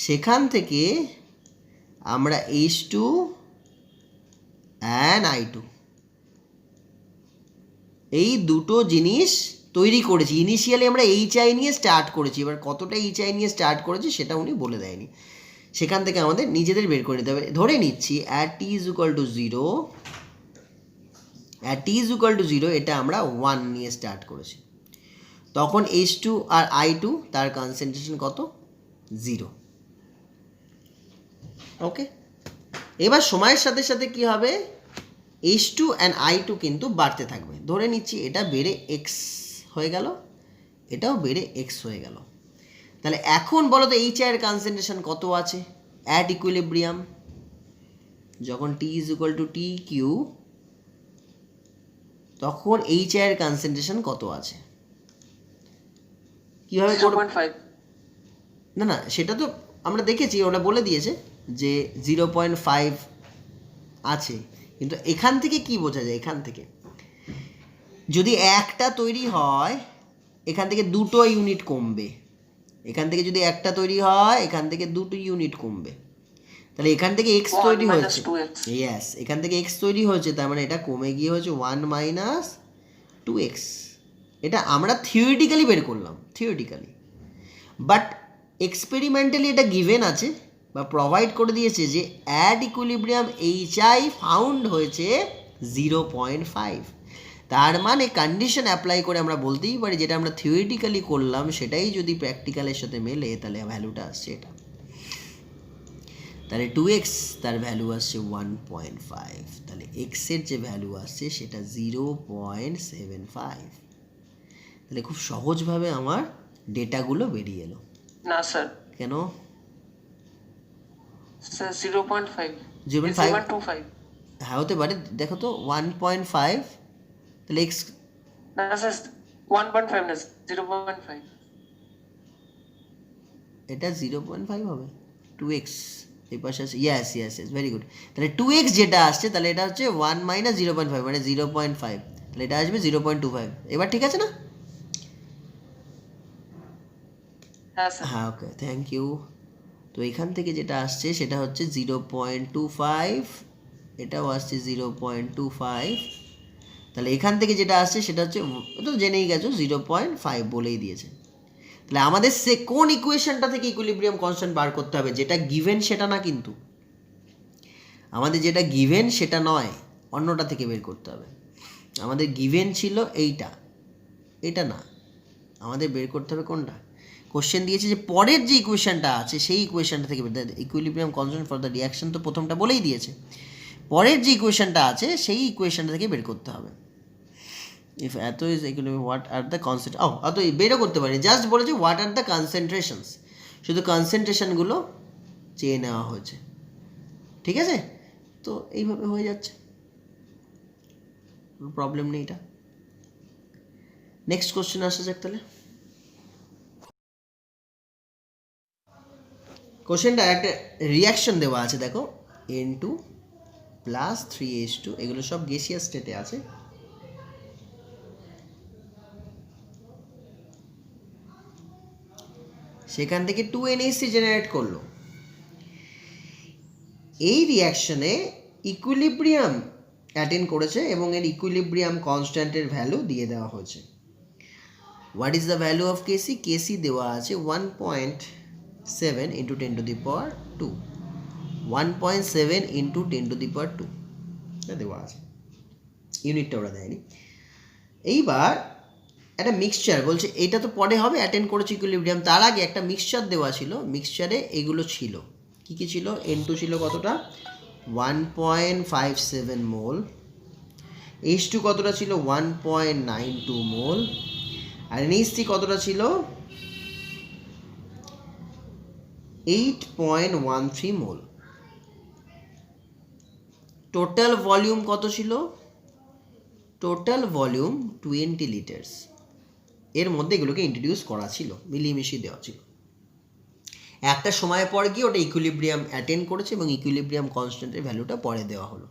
সেখান থেকে আমরা H2 অ্যান্ড I2 এই দুটো জিনিস তৈরি করেছি। ইনিশিয়ালি আমরা HI নিয়ে স্টার্ট করেছি, এবার কতটা HI নিয়ে স্টার্ট করেছি সেটা উনি বলে দেয়নি, সেখান থেকে আমাদের নিজেদের বের করে নিতে হবে। ধরে নিচ্ছি at T is equal two 0, at T is equal two 0 এটা আমরা 1 নিয়ে স্টার্ট করেছি, তখন H2 আর I2 তার কনসেন্ট্রেশন কত? 0। ওকে, এবার সময়ের সাথে সাথে কি হবে? H2 অ্যান্ড I2 কিন্তু বাড়তে থাকবে। ধরে নিচ্ছি এটা বেড়ে x হয়ে গেল, এটাও বেড়ে x হয়ে গেল। তাহলে এখন বলো তো HI এর কনসেন্ট্রেশন কত আছে অ্যাট ইকুইলিব্রিয়াম? যখন T is equal two TQ, তখন HI এর কনসেন্ট্রেশন কত আছে? কীভাবে করব? না, সেটা তো আমরা দেখেছি, ওটা বলে দিয়েছে যে 0.5 আছে। কিন্তু এখান থেকে কি বোঝা যায়? এখান থেকে যদি একটা তৈরি হয়, এখান থেকে দুটো ইউনিট কমবে। এখান থেকে যদি একটা তৈরি হয়, এখান থেকে দুটো ইউনিট কমবে। তাহলে এখান থেকে x তৈরি হয়েছে, ইয়েস, এখান থেকে x তৈরি হয়েছে, তার মানে এটা কমে গিয়ে হচ্ছে 1 মাইনাস 2x। এটা আমরা থিওরিটিক্যালি বের করলাম, থিওরিটিক্যালি, বাট এক্সপেরিমেন্টালি এটা গিভেন আছে বা প্রোভাইড করে দিয়েছে যে অ্যাট ইকুইলিব্রিয়াম HI ফাউন্ড হয়েছে 0.5। তার মানে কন্ডিশন অ্যাপ্লাই করে আমরা বলতেই পারি যেটা আমরা থিওরিটিক্যালি করলাম সেটাই যদি প্র্যাকটিক্যালের সাথে মেলে, তাহলে ভ্যালুটা আসছে এটা। তাহলে 2x তার ভ্যালু আসছে 1.5, তাহলে x এর যে ভ্যালু আসছে সেটা 0.75। তাহলে খুব সহজভাবে আমার ডেটাগুলো বেরিয়ে এলো। না স্যার, কেন? স্যার 0.5 0.5 0.25 হ্যাঁ হতে পারে, দেখো তো 1.5, তাহলে এক্স না স্যার 1.5 না 0.5 এটা 0.5 হবে, 2x এই পাশে আছে, yes yes yes, very good. তাহলে 2x যেটা আসছে তাহলে এটা হচ্ছে 1 মাইনাস 0.5 মানে 0.5, তাহলে এটা আসবে 0.25। এবার ঠিক আছে না? হ্যাঁ স্যার হ্যাঁ ওকে, থ্যাংক ইউ। তো এখান থেকে যেটা আসছে সেটা হচ্ছে 0.25, এটাও আসছে 0.25, তাহলে এখান থেকে যেটা আসছে সেটা হচ্ছে, তো জেনেই গেছো 0.5 বলেই দিয়েছে। তাহলে আমাদের কোন ইকুয়েশনটা থেকে ইকুইলিব্রিয়াম কনস্ট্যান্ট বার করতে হবে, যেটা গিভেন সেটা না, কিন্তু আমাদের যেটা গিভেন সেটা নয়, অন্যটা থেকে বের করতে হবে। আমাদের গিভেন ছিল এইটা, এটা না, আমাদের বের করতে হবে কোনটা। কোশ্চেন দিয়েছে যে পরের যে ইকুয়েশনটা আছে সেই ইকুয়েশনটা থেকে বের, equilibrium constant for the reaction তো প্রথমটা বলেই দিয়েছে, পরের যে ইকুয়েশনটা আছে সেই ইকুয়েশনটা থেকে বের করতে হবে। ইফ এত is equilibrium what are the consent, অত বেরও করতে পারি, জাস্ট বলেছে হোয়াট আর দ্য কনসেন্ট্রেশনস, শুধু কনসেন্ট্রেশনগুলো চেয়ে নেওয়া হয়েছে, ঠিক আছে? তো এইভাবে হয়ে যাচ্ছে, কোনো প্রবলেম নেই এটা। নেক্সট কোশ্চেন আসা যাক তাহলে। কোশ্চেনটা একটা রিয়াকশন দেওয়া আছে, দেখো N2 প্লাস 3H2, এগুলো সব গ্যাসিয়াস স্টেটে আছে। সেখান থেকে 2NH3 জেনারেট করলো। এই রিয়াকশনে ইকুইলিব্রিয়াম অ্যাটেন্ড করেছে এবং এর ইকুইলিব্রিয়াম কনস্ট্যান্টের ভ্যালু দিয়ে দেওয়া হয়েছে। What is the value of KC? KC দেওয়া আছে 1.7 into 10 to the power 2, 1.7 into 10 to the power 2 এটা দেওয়া আছে, ইউনিটটা ওরা দেয়নি। এইবার একটা মিক্সচার বলছে, এটা তো পরে হবে, অ্যাটেন্ড করেছে ইকুইলিব্রিয়াম, তার আগে একটা মিক্সচার দেওয়া ছিল, মিক্সচারে এগুলো ছিল, কী কী ছিল? N2 ছিল কতটা? 1.57 মোল, H2 কতটা ছিল? 1.92 মোল, আর NH3 কতটা ছিল? 8.13 মোল। টোটাল ভলিউম কত ছিল? Total volume 20 litres. এর মধ্যে এগুলোকে ইন্ট্রোডিউস করা ছিল, মিলিয়ে মিশিয়ে দেওয়া ছিল। একটা সময় পর গিয়ে ওটা ইকুইলিব্রিয়াম অ্যাটেন্ড করেছে এবং ইকুইলিব্রিয়াম কনস্ট্যান্টের ভ্যালুটা পরে দেওয়া হলো।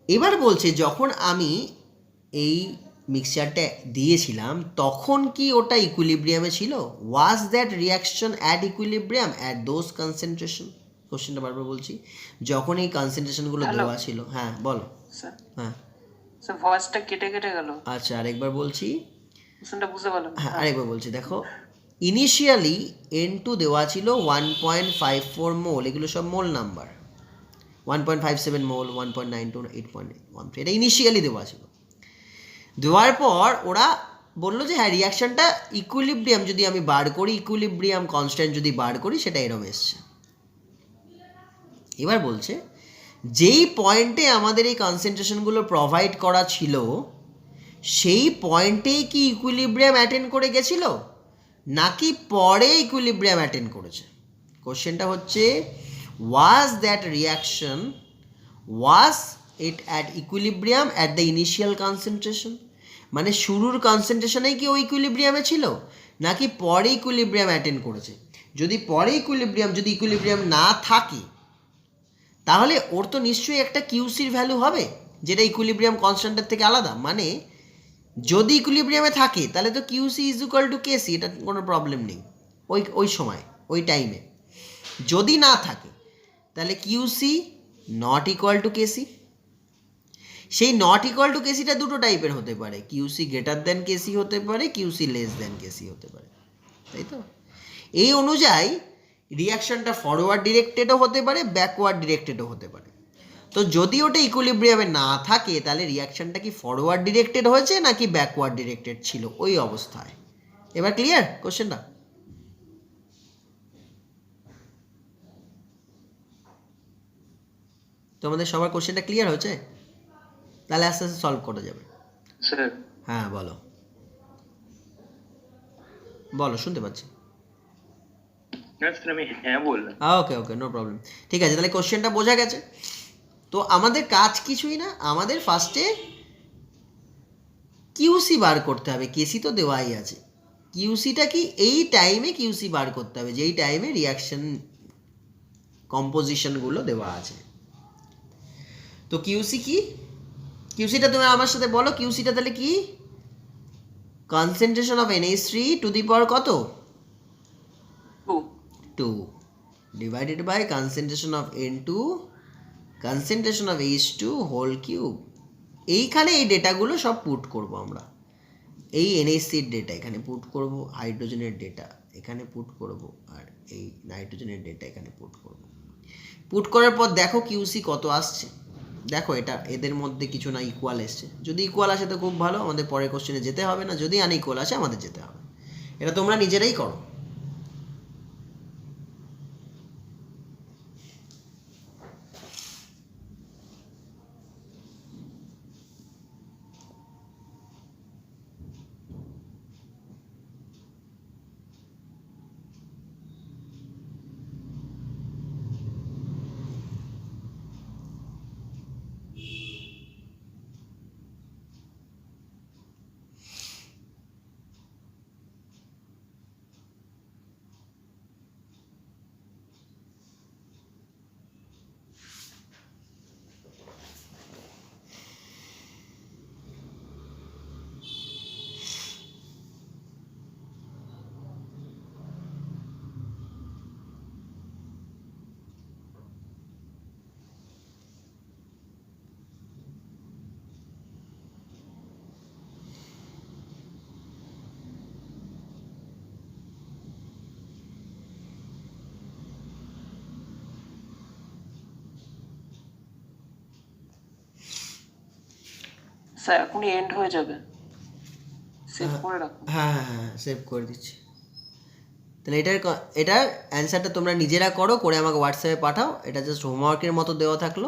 এবার বলছে যখন আমি এই মিক্সচারটা দিয়েছিলাম তখন কি ওটা ইকুইলিব্রিয়ামে ছিল? Was that reaction at equilibrium at those concentration? কোশ্চেনটা বারবার বলছি, যখন এই কনসেন্ট্রেশনগুলো দেওয়া ছিল, হ্যাঁ বলো। স্যার হ্যাঁ স্যার ভয়েসটা কেটে কেটে গেল, আচ্ছা, আরেকবার বলছি, কোশ্চেনটা বুঝতে পারলাম না। হ্যাঁ আরেকবার বলছি, দেখো ইনিশিয়ালি N2 দেওয়া ছিল 1.54 মোল, এগুলো সব মোল নাম্বার, 1.57 মোল, 1.92, 8.13, এটা ইনিশিয়ালি দেওয়া ছিল। দেওয়ার পর ওরা বললো যে হ্যাঁ রিয়াকশানটা ইকুইলিব্রিয়াম যদি আমি বার করি, ইকুইলিব্রিয়াম কনস্ট্যান্ট যদি বার করি, সেটা এরম এসছে। এবার বলছে যেই পয়েন্টে আমাদের এই কনসেন্ট্রেশনগুলো প্রোভাইড করা ছিল সেই পয়েন্টেই কি ইকুইলিব্রিয়াম অ্যাটেন্ড করে গেছিল নাকি পরে ইকুইলিব্রিয়াম অ্যাটেন্ড করেছে? কোশ্চেনটা হচ্ছে was that reaction was it at equilibrium at the initial concentration, মানে শুরুর কনসেন্ট্রেশনেই কি ওই ইকুইলিব্রিয়ামে ছিল নাকি পরে ইকুইলিব্রিয়াম অ্যাটেন্ড করেছে? যদি পরে ইকুইলিব্রিয়াম না থাকে তাহলে ওর তো নিশ্চয়ই একটা কিউসির ভ্যালু হবে যেটা ইকুইলিব্রিয়াম কনস্ট্যান্টের থেকে আলাদা, মানে যদি ইকুইলিব্রিয়ামে থাকে তাহলে তো QC is equal to KC, এটা কোনো প্রবলেম নেই ওই সময় ওই টাইমে। যদি না থাকে তাহলে QC not equal to KC. সেই নট ইকুয়াল টু কেসিটা দুটো টাইপের হতে পারে, কিউসি গ্রেটার দ্যান কেসি হতে পারে, কিউসি লেস দ্যান কেসি হতে পারে, তাই তো? এই অনুযায়ী রিয়াকশনটা ফরওয়ার্ড ডিরেক্টেডও হতে পারে, ব্যাকওয়ার্ড ডিরেক্টেডও হতে পারে। তো যদি ওটা ইকুইলিব্রিয়ামে না থাকে তাহলে রিয়াকশনটা কি ফরওয়ার্ড ডিরেক্টেড হয়েছে নাকি ব্যাকওয়ার্ড ডিরেক্টেড ছিল ওই অবস্থায়? এবার ক্লিয়ার কোশ্চেনটা? তোমাদের সবার কোশ্চেনটা ক্লিয়ার হয়েছে? তাহলে আস্তে আস্তে সলভ করা যাবে। স্যার হ্যাঁ বলো বলো, শুনতে পাচ্ছি। স্যার আমি হ্যাঁ বললাম। ওকে ওকে, নো প্রবলেম। ঠিক আছে, তাহলে কোশ্চেনটা বোঝা গেছে। তো আমাদের কাজ কিছুই না, আমাদের ফার্স্টে কিউসি বার করতে হবে। কেসি তো দেওয়াই আছে, কিউসিটা কি, এই টাইমে কিউসি বার করতে হবে যেই টাইমে রিয়াকশন কম্পোজিশনগুলো দেওয়া আছে। তো কিউসি কি, কিউসিটা তুমি আমার সাথে বলো। কিউসিটা তাহলে কি, concentration of NH3 to the power কত, 2. 2 divided by concentration of N2 concentration of H2 whole cube. এইখানে এই ডেটাগুলো সব পুট করব আমরা। এই NH3 ডেটা এখানে পুট করব, হাইড্রোজেনের ডেটা এখানে পুট করব, আর এই নাইট্রোজেনের ডেটা এখানে পুট করব। পুট করার পর দেখো কিউসি কত আসছে। দেখো এটা এদের মধ্যে কিছু না ইকুয়াল এসছে। যদি ইকুয়াল আসে তো খুব ভালো, আমাদের পরের কোশ্চেনে যেতে হবে না। যদি আনইকুয়াল আসে আমাদের যেতে হবে। এটা তোমরা নিজেরাই করো। স্যার এখনই এন্ড হয়ে যাবে, সেভ করে রাখুন। হ্যাঁ হ্যাঁ হ্যাঁ, সেভ করে দিচ্ছি। তাহলে এটার অ্যান্সারটা তোমরা নিজেরা করো, করে আমাকে হোয়াটসঅ্যাপে পাঠাও। এটা জাস্ট হোমওয়ার্কের মতো দেওয়া থাকলো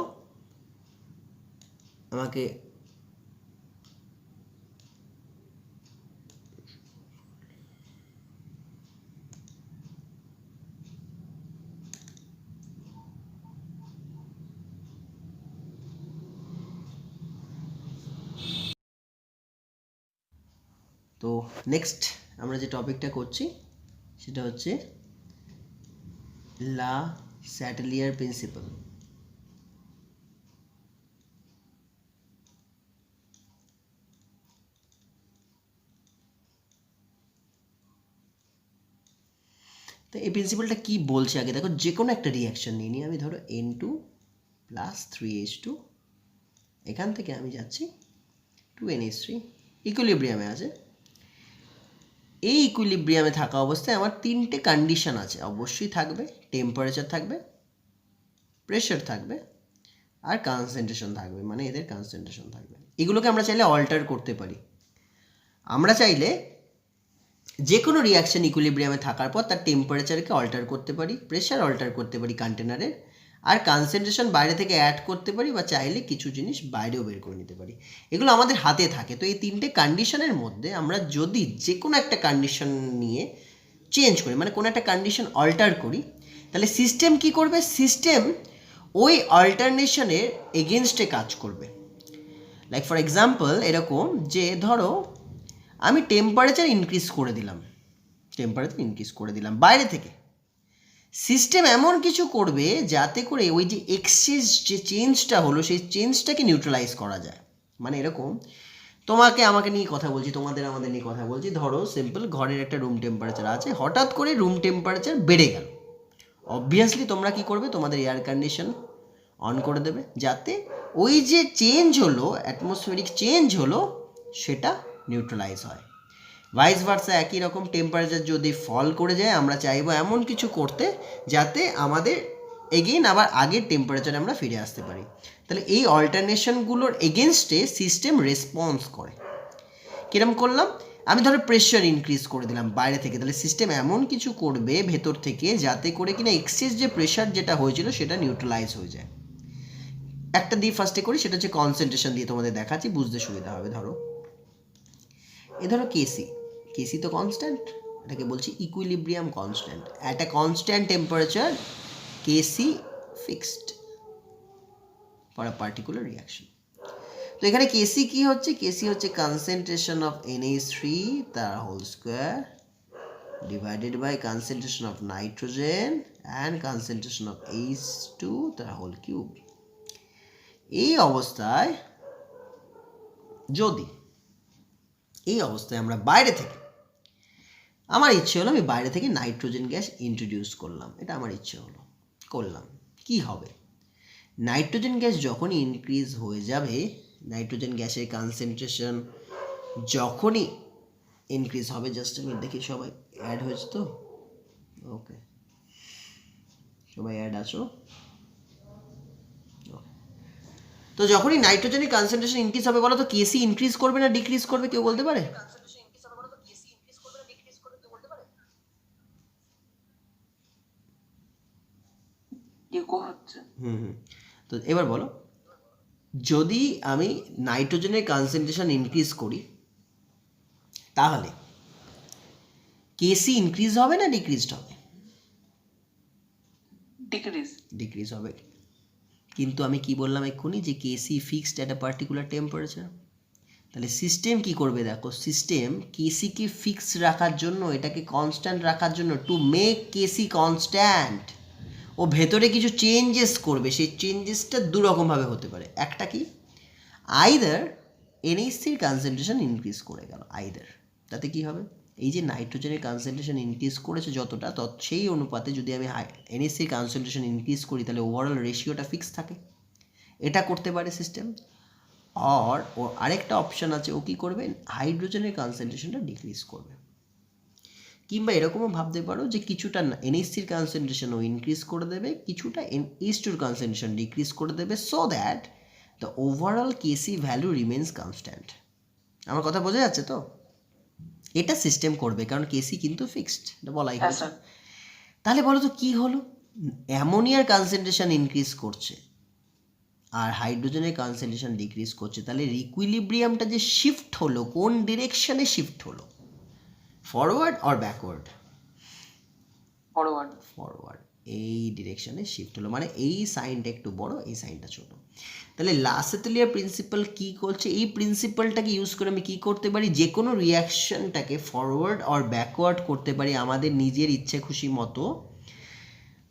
আমাকে। তো নেক্সট আমরা যে টপিকটা করছি সেটা হচ্ছে লা স্যাটেলিয়ার প্রিন্সিপাল। তো এই প্রিন্সিপালটা কি বলছে আগে দেখো। যে কোনো একটা রিয়াকশন নিয়ে নিই আমি, ধরো N2 প্লাস 3H2, এখান থেকে আমি যাচ্ছি 2NH3, ইকুইলিব্রিয়ামে আছে। এই ইকুইলিব্রিয়ামে থাকা অবস্থায় আমার তিনটে কন্ডিশন আছে, অবশ্যই থাকবে। টেম্পারেচার থাকবে, প্রেশার থাকবে, আর কনসেন্ট্রেশন থাকবে, মানে এদের কনসেন্ট্রেশন থাকবে। এগুলোকে আমরা চাইলে অল্টার করতে পারি। আমরা চাইলে যে কোনো রিয়াকশন ইকুইলিব্রিয়ামে থাকার পর তার টেম্পারেচারকে অল্টার করতে পারি, প্রেশার অল্টার করতে পারি কন্টেনারের, আর কনসেন্ট্রেশন বাইরে থেকে অ্যাড করতে পারি, বা চাইলে কিছু জিনিস বাইরেও বের করে নিতে পারি। এগুলো আমাদের হাতে থাকে। তো এই তিনটে কন্ডিশনের মধ্যে আমরা যদি যে কোনো একটা কন্ডিশন নিয়ে চেঞ্জ করি, মানে কোনো একটা কন্ডিশন অল্টার করি, তাহলে সিস্টেম কি করবে, সিস্টেম ওই অল্টারনেশনের এগেনস্টে কাজ করবে। লাইক ফর এক্সাম্পল এরকম যে ধরো আমি টেম্পারেচার ইনক্রিজ করে দিলাম বাইরে থেকে, সিস্টেম এমন কিছু করবে যাতে করে ওই যে এক্সচেঞ্জ যে চেঞ্জটা হলো সেই চেঞ্জটাকে নিউট্রালাইজ করা যায়। মানে এরকম আমাকে নিয়ে কথা বলছি, আমাদের নিয়ে কথা বলছি। ধরো সিম্পল ঘরের একটা রুম টেম্পারেচার আছে, হঠাৎ করে রুম টেম্পারেচার বেড়ে গেল। অবভিয়াসলি তোমরা কি করবে, তোমাদের এয়ার কন্ডিশন অন করে দেবে, যাতে ওই যে চেঞ্জ হলো, অ্যাটমসফিয়ারিক চেঞ্জ হলো, সেটা নিউট্রালাইজ হয়। ভাইস ভার্সা একই রকম, টেম্পারেচার যদি ফল করে যায় আমরা চাইবো এমন কিছু করতে যাতে আমাদের এগেইন আবার আগের টেম্পারেচারে আমরা ফিরে আসতে পারি। তাহলে এই অল্টারনেশনগুলোর এগেনস্টে সিস্টেম রেসপন্স করে। কিরম করলাম, আমি ধরো প্রেশার ইনক্রিজ করে দিলাম বাইরে থেকে, তাহলে সিস্টেম এমন কিছু করবে ভেতর থেকে যাতে করে কিনা এক্সেস যে প্রেশার যেটা হয়েছিল সেটা নিউট্রালাইজ হয়ে যায়। একটা দিয়ে ফার্স্টে করি, সেটা হচ্ছে কনসেন্ট্রেশন দিয়ে তোমাদের দেখাচ্ছি, বুঝতে সুবিধা হবে। ধরো কেসি তো কনস্ট্যান্ট, এটাকে বলছি equilibrium constant. At a constant temperature KC fixed for a particular reaction. তো এখানে কেসি কি হচ্ছে? কেসি হচ্ছে কনসেন্ট্রেশন অফ NH3 তার whole square divided by concentration of nitrogen and concentration of H2 তার হোল কিউব। এই অবস্থায় যদি আমরা বাইরে থেকে, আমার ইচ্ছে হলো আমি বাইরে থেকে নাইট্রোজেন গ্যাস ইন্ট্রোডিউস করলাম, এটা আমার ইচ্ছে হলো, করলাম, কি হবে? নাইট্রোজেন গ্যাস যখনই ইনক্রিজ হয়ে যাবে, নাইট্রোজেন গ্যাসের কনসেন্ট্রেশন যখনই ইনক্রিজ হবে, জাস্ট আমি দেখি সবাই অ্যাড হয়েছে তো, ওকে সবাই অ্যাড আছো। তো যখনই নাইট্রোজেনের কনসেন্ট্রেশন ইনক্রিজ হবে, বলো তো কেসি ইনক্রিজ করবে না ডিক্রিজ করবে, কেউ বলতে পারে? ইকো হচ্ছে। তো এবার বলো, যদি আমি নাইট্রোজেনের কনসেন্ট্রেশন ইনক্রিজ করি তাহলে কেসি ইনক্রিজ হবে না ডিক্রিজড হবে? ডিক্রিজ হবে। কিন্তু আমি কি বললাম এক্ষুনি, যে KC fixed at a particular temperature. তাহলে সিস্টেম কি করবে দেখো, সিস্টেম কেসিকে ফিক্স রাখার জন্য, এটাকে কনস্ট্যান্ট রাখার জন্য, টু মেক কেসি কনস্ট্যান্ট, ও ভেতরে কিছু চেঞ্জেস করবে। সেই চেঞ্জেসটা দুরকমভাবে হতে পারে। একটা কি, আইদার NH3 কনসেন্ট্রেশন ইনক্রিজ করে গেল, আইদার, তাতে কি হবে, এই যে নাইট্রোজেনের কনসেন্ট্রেশন ইনক্রিজ করেছে যতটা, সেই অনুপাতে যদি আমি NH3 কনসেন্ট্রেশন ইনক্রিজ করি, তাহলে ওভারঅল রেশিওটা ফিক্স থাকে। এটা করতে পারে সিস্টেম। আর ওর আরেকটা অপশান আছে, ও কী করবে, হাইড্রোজেনের কনসেন্ট্রেশনটা ডিক্রিজ করবে। কিংবা এরকমও ভাবতে পারো যে কিছুটা NH3 কনসেন্ট্রেশনও ইনক্রিজ করে দেবে, কিছুটা H2 কনসেন্ট্রেশন ডিক্রিজ করে দেবে, so that the overall KC value remains constant. আমার কথা বোঝা যাচ্ছে তো? এটা সিস্টেম করবে, কারণ কেসি কিন্তু ফিক্সড, এটা বলাই হয়েছে। তাহলে বলো তো কী হলো, অ্যামোনিয়ার কনসেন্ট্রেশন ইনক্রিজ করছে আর হাইড্রোজেনের কনসেন্ট্রেশন ডিক্রিজ করছে, তাহলে ইকুইলিব্রিয়ামটা যে শিফট হলো, কোন ডিরেকশনে শিফট হলো, ফরওয়ার্ড অর ব্যাকওয়ার্ড? ফরওয়ার্ড। এই ডিরেকশনে শিফট হলো, মানে এই সাইনটা একটু বড়, এই সাইনটা ছোট। তাহলে লাসেটেলিয়ার প্রিন্সিপাল কী করছে, এই প্রিন্সিপালটাকে ইউজ করে আমি কী করতে পারি, যে কোনো রিয়াকশনটাকে ফরওয়ার্ড অর ব্যাকওয়ার্ড করতে পারি আমাদের নিজের ইচ্ছে খুশি মতো।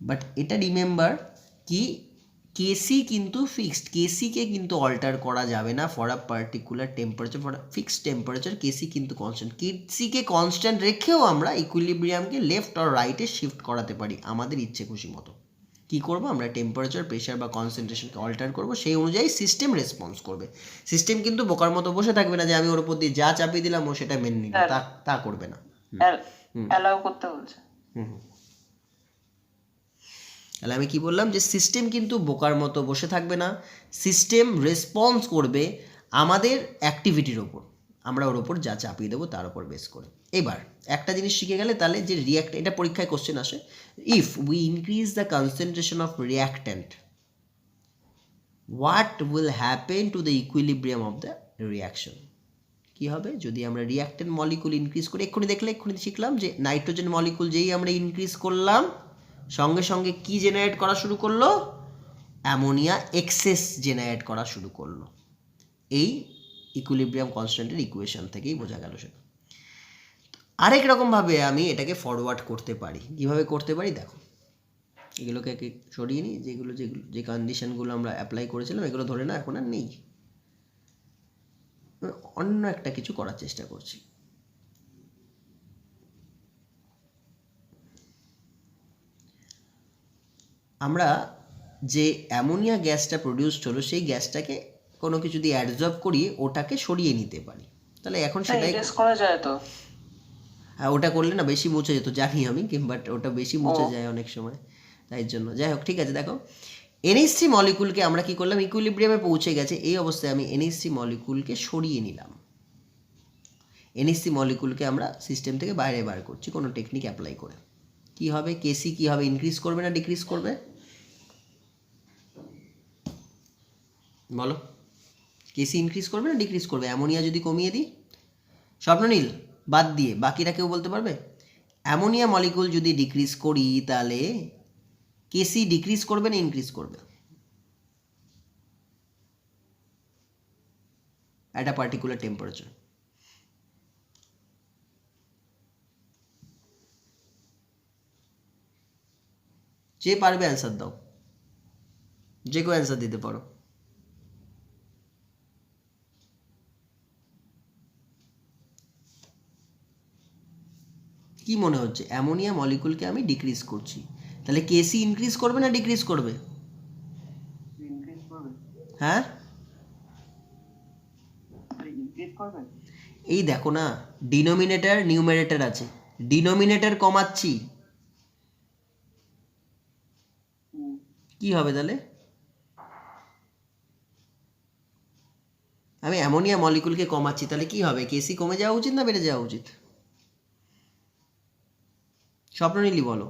বাট এটা রিমেম্বার কি, কেসি কিন্তু ফিক্সড, কেসিকে কিন্তু অল্টার করা যাবে না for a particular temperature, for a fixed temperature KC কিন্তু কনস্ট্যান্ট। কেসিকে কনস্ট্যান্ট রেখেও আমরা ইকুইলিব্রিয়ামকে লেফট অর রাইটে শিফট করাতে পারি আমাদের ইচ্ছে খুশি মতো। কী করবো আমরা, টেম্পারেচার, প্রেশার বা কনসেন্ট্রেশনকে অল্টার করবো, সেই অনুযায়ী সিস্টেম রেসপন্স করবে। সিস্টেম কিন্তু বোকার মতো বসে থাকবে না যে আমি ওর উপর দিয়ে যা চাপিয়ে দিলাম ও সেটা মেনে নিল, তা করবে না। অ্যালাউ করতে বলছে। তাহলে আমি কি বললাম, যে সিস্টেম কিন্তু বোকার মতো বসে থাকবে না, সিস্টেম রেসপন্স করবে আমাদের অ্যাক্টিভিটির ওপর, আমরা ওর ওপর যা চাপিয়ে দেবো তার উপর বেস করে। এবার একটা জিনিস শিখে গেলে তাহলে, যে এটা পরীক্ষায় কোশ্চেন আসে, if we increase the concentration of reactant, what will happen to the equilibrium of the reaction? কী হবে যদি আমরা রিঅ্যাক্ট্যান্ট মলিকুল ইনক্রিজ করি? এক্ষুনি শিখলাম যে নাইট্রোজেন মলিকুল যেই আমরা ইনক্রিজ করলাম, সঙ্গে সঙ্গে কি জেনারেট করা শুরু করলো, অ্যামোনিয়া এক্সেস জেনারেট করা শুরু করলো। এই ইকুইলিব্রিয়াম কনস্ট্যান্টের ইকুয়েশন থেকেই বোঝা গেল সেটা। আরেক রকমভাবে আমি এটাকে ফরওয়ার্ড করতে পারি। কীভাবে করতে পারি দেখো, এগুলোকে সরিয়ে নিই, যে কন্ডিশনগুলো আমরা অ্যাপ্লাই করেছিলাম এগুলো ধরে না এখন আর নেই, অন্য একটা কিছু করার চেষ্টা করছি। আমরা যে অ্যামোনিয়া গ্যাসটা প্রডিউসড হলো, সেই গ্যাসটাকে কোনো কিছু দিয়ে অ্যাবজর্ব করিয়ে ওটাকে সরিয়ে নিতে পারি। তাহলে এখন সেটাই করা যায় তো। হ্যাঁ, ওটা করলে না বেশি মুছে যেত, জানি আমি, বাট ওটা বেশি মুছে যায় অনেক সময়, তাই জন্য। যাই হোক, ঠিক আছে। দেখো, NH3 মলিকুলকে আমরা কি করলাম, ইকুইলিব্রিয়ামে পৌঁছে গেছে, এই অবস্থায় আমি NH3 মলিকুলকে সরিয়ে নিলাম। NH3 মলিকুলকে আমরা সিস্টেম থেকে বাইরে বার করছি কোনো টেকনিক অ্যাপ্লাই করে। কি হবে, কেসি কি হবে, ইনক্রিজ করবে না ডিক্রিজ করবে? বলো, কেসি ইনক্রিজ করবে না ডিক্রিজ করবে? অ্যামোনিয়া যদি কমিয়ে দিই, স্বপ্ননীল বাদ দিয়ে বাকিরা কেউ বলতে পারবে? অ্যামোনিয়া মলিকুল যদি ডিক্রিজ করি তাহলে কেসি ডিক্রিজ করবে না ইনক্রিজ করবে অ্যাট আ পার্টিকুলার টেম্পারেচার? যে পারবে অ্যান্সার দাও, যে কেউ অ্যান্সার দিতে পারো। কি মনে হচ্ছে? অ্যামোনিয়া মলিকুলকে আমি ডিক্রিজ করছি, তাহলে কেসি ইনক্রিজ করবে না ডিক্রিজ করবে? ইনক্রিজ করবে, হ্যাঁ, ইনক্রিজ করবে। এই দেখো না, ডিনোমিনেটর নিউমারেটর আছে, ডিনোমিনেটর কমাচ্ছি, কি হবে তাহলে? আমি অ্যামোনিয়া মলিকুলকে কমাচ্ছি, তাহলে কি হবে? কেসি কমে যাওয়া উচিত না বেড়ে যাওয়া উচিত? স্বপ্ননীলি বলো।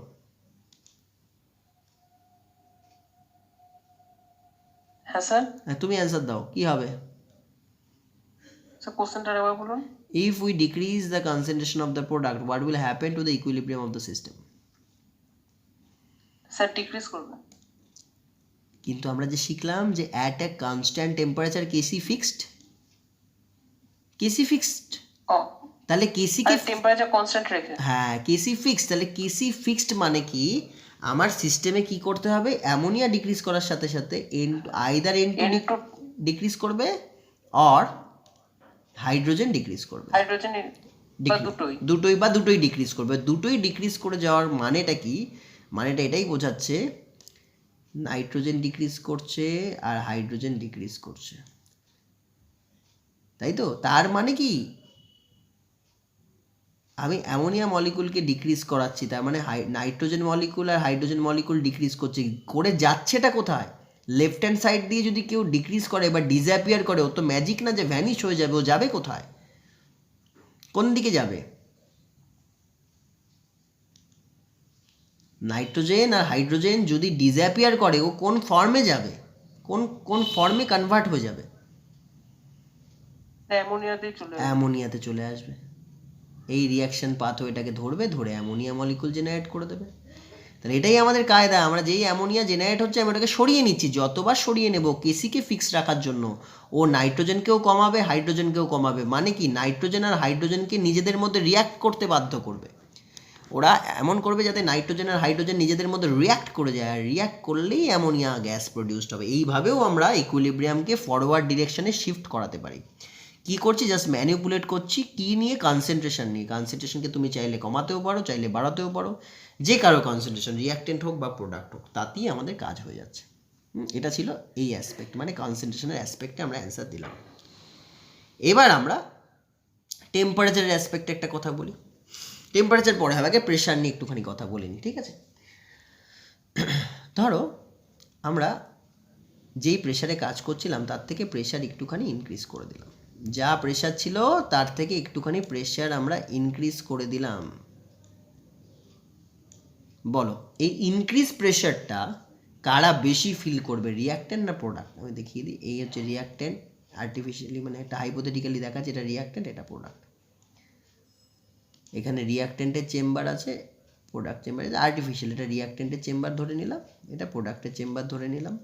হ্যাঁ স্যার। হ্যাঁ, তুমি অ্যান্সার দাও, কি হবে? স্যার কোশ্চেনটা আরেকবার বলুন। If we decrease the concentration of the product, what will happen to the equilibrium of the system? Sir decrease করবে। কিন্তু আমরা যে শিখলাম যে at a constant temperature KC fixed, KC fixed, ও তাহলে কেসিকে, টেম্পারেচার কনস্ট্যান্ট রেখে। হ্যাঁ কেসি ফিক্সড, তাহলে কেসি ফিক্সড মানে কি? আমার সিস্টেমে কি করতে হবে? অ্যামোনিয়া ডিক্রিজ করার সাথে সাথে আইদার N2 ডিক্রিজ করবে অর হাইড্রোজেন ডিক্রিজ করবে, হাইড্রোজেন বা দুটোই ডিক্রিজ করবে। দুটোই ডিক্রিজ করে যাওয়ার মানেটা কি? মানেটা এটাই বোঝাচ্ছে নাইট্রোজেন ডিক্রিজ করছে আর হাইড্রোজেন ডিক্রিজ করছে, তাই তো? তার মানে কি আমি অ্যামোনিয়া মলিকুলকে ডিক্রিজ করাচ্ছি, তার মানে নাইট্রোজেন মলিকুল আর হাইড্রোজেন মলিকুল ডিক্রিজ করছে। করে যাচ্ছেটা কোথায়? লেফট হ্যান্ড সাইড দিয়ে যদি কেউ ডিক্রিজ করে বা ডিসঅ্যাপিয়ার করে, ও তো ম্যাজিক না যে ভ্যানিশ হয়ে যাবে, ও যাবে কোথায়? কোন দিকে যাবে? নাইট্রোজেন আর হাইড্রোজেন যদি ডিসঅ্যাপিয়ার করে, ও কোন ফর্মে যাবে? কোন ফর্মে কনভার্ট হয়ে যাবে? অ্যামোনিয়াতে চলে আসবে। এই রিয়াকশন পাথওয়েটাকে ধরবে, ধরে অ্যামোনিয়া মলিকুল জেনারেট করে দেবে। তাহলে এটাই আমাদের কায়দা। আমরা যেই অ্যামোনিয়া জেনারেট হচ্ছে আমি ওটাকে সরিয়ে নিচ্ছি, যতবার সরিয়ে নেব কেসিকে ফিক্স রাখার জন্য, ও নাইট্রোজেনকেও কমাবে হাইড্রোজেনকেও কমাবে। মানে কি? নাইট্রোজেন আর হাইড্রোজেনকে নিজেদের মধ্যে রিয়াক্ট করতে বাধ্য করবে। ওরা এমন করবে যাতে নাইট্রোজেন আর হাইড্রোজেন নিজেদের মধ্যে রিয়াক্ট করে যায়, আর রিয়াক্ট করলেই অ্যামোনিয়া গ্যাস প্রডিউসড হবে। এইভাবেও আমরা ইকুইলিব্রিয়ামকে ফরওয়ার্ড ডিরেকশনে শিফট করাতে পারি। কি করছি? জাস্ট ম্যানিপুলেট করছি। কি নিয়ে? কনসেন্ট্রেশন নিয়ে। কনসেন্ট্রেশনকে তুমি চাইলে কমাতেও পারো, চাইলে বাড়াতেও পারো, যে কারো কনসেন্ট্রেশন, রিয়াক্টেন্ট হোক বা প্রোডাক্ট হোক, তাতেই আমাদের কাজ হয়ে যাচ্ছে। এটা ছিল এই অ্যাসপেক্ট, মানে কনসেন্ট্রেশনের অ্যাসপেক্টে আমরা অ্যান্সার দিলাম। এবার আমরা টেম্পারেচারের অ্যাসপেক্টে একটা কথা বলি। টেম্পারেচার পরে হবে, আগে প্রেশার নিয়ে একটুখানি কথা বলে নিই, ঠিক আছে? ধরো আমরা যেই প্রেশারে কাজ করছিলাম তার থেকে প্রেশার একটুখানি ইনক্রিজ করে দিলাম। যা প্রেশার ছিল তার থেকে একটুখানি প্রেশার আমরা ইনক্রিজ করে দিলাম। বলো এই ইনক্রিজ প্রেশারটা কারা বেশি ফিল করবে, রিয়াক্ট্যান্ট না প্রোডাক্ট? আমি দেখিয়ে দিই। এই হচ্ছে রিয়াক্ট্যান্ট, আর্টিফিশিয়ালি মানে একটা হাইপোথেটিক্যালি দেখাচ্ছে এটা রিয়াক্ট্যান্ট, এটা প্রোডাক্ট। এখানে রিয়াক্ট্যান্টের চেম্বার আছে, প্রোডাক্ট চেম্বার আছে। আর্টিফিশিয়াল, এটা রিয়াক্ট্যান্টের চেম্বার ধরে নিলাম, এটা প্রোডাক্টের চেম্বার ধরে নিলাম।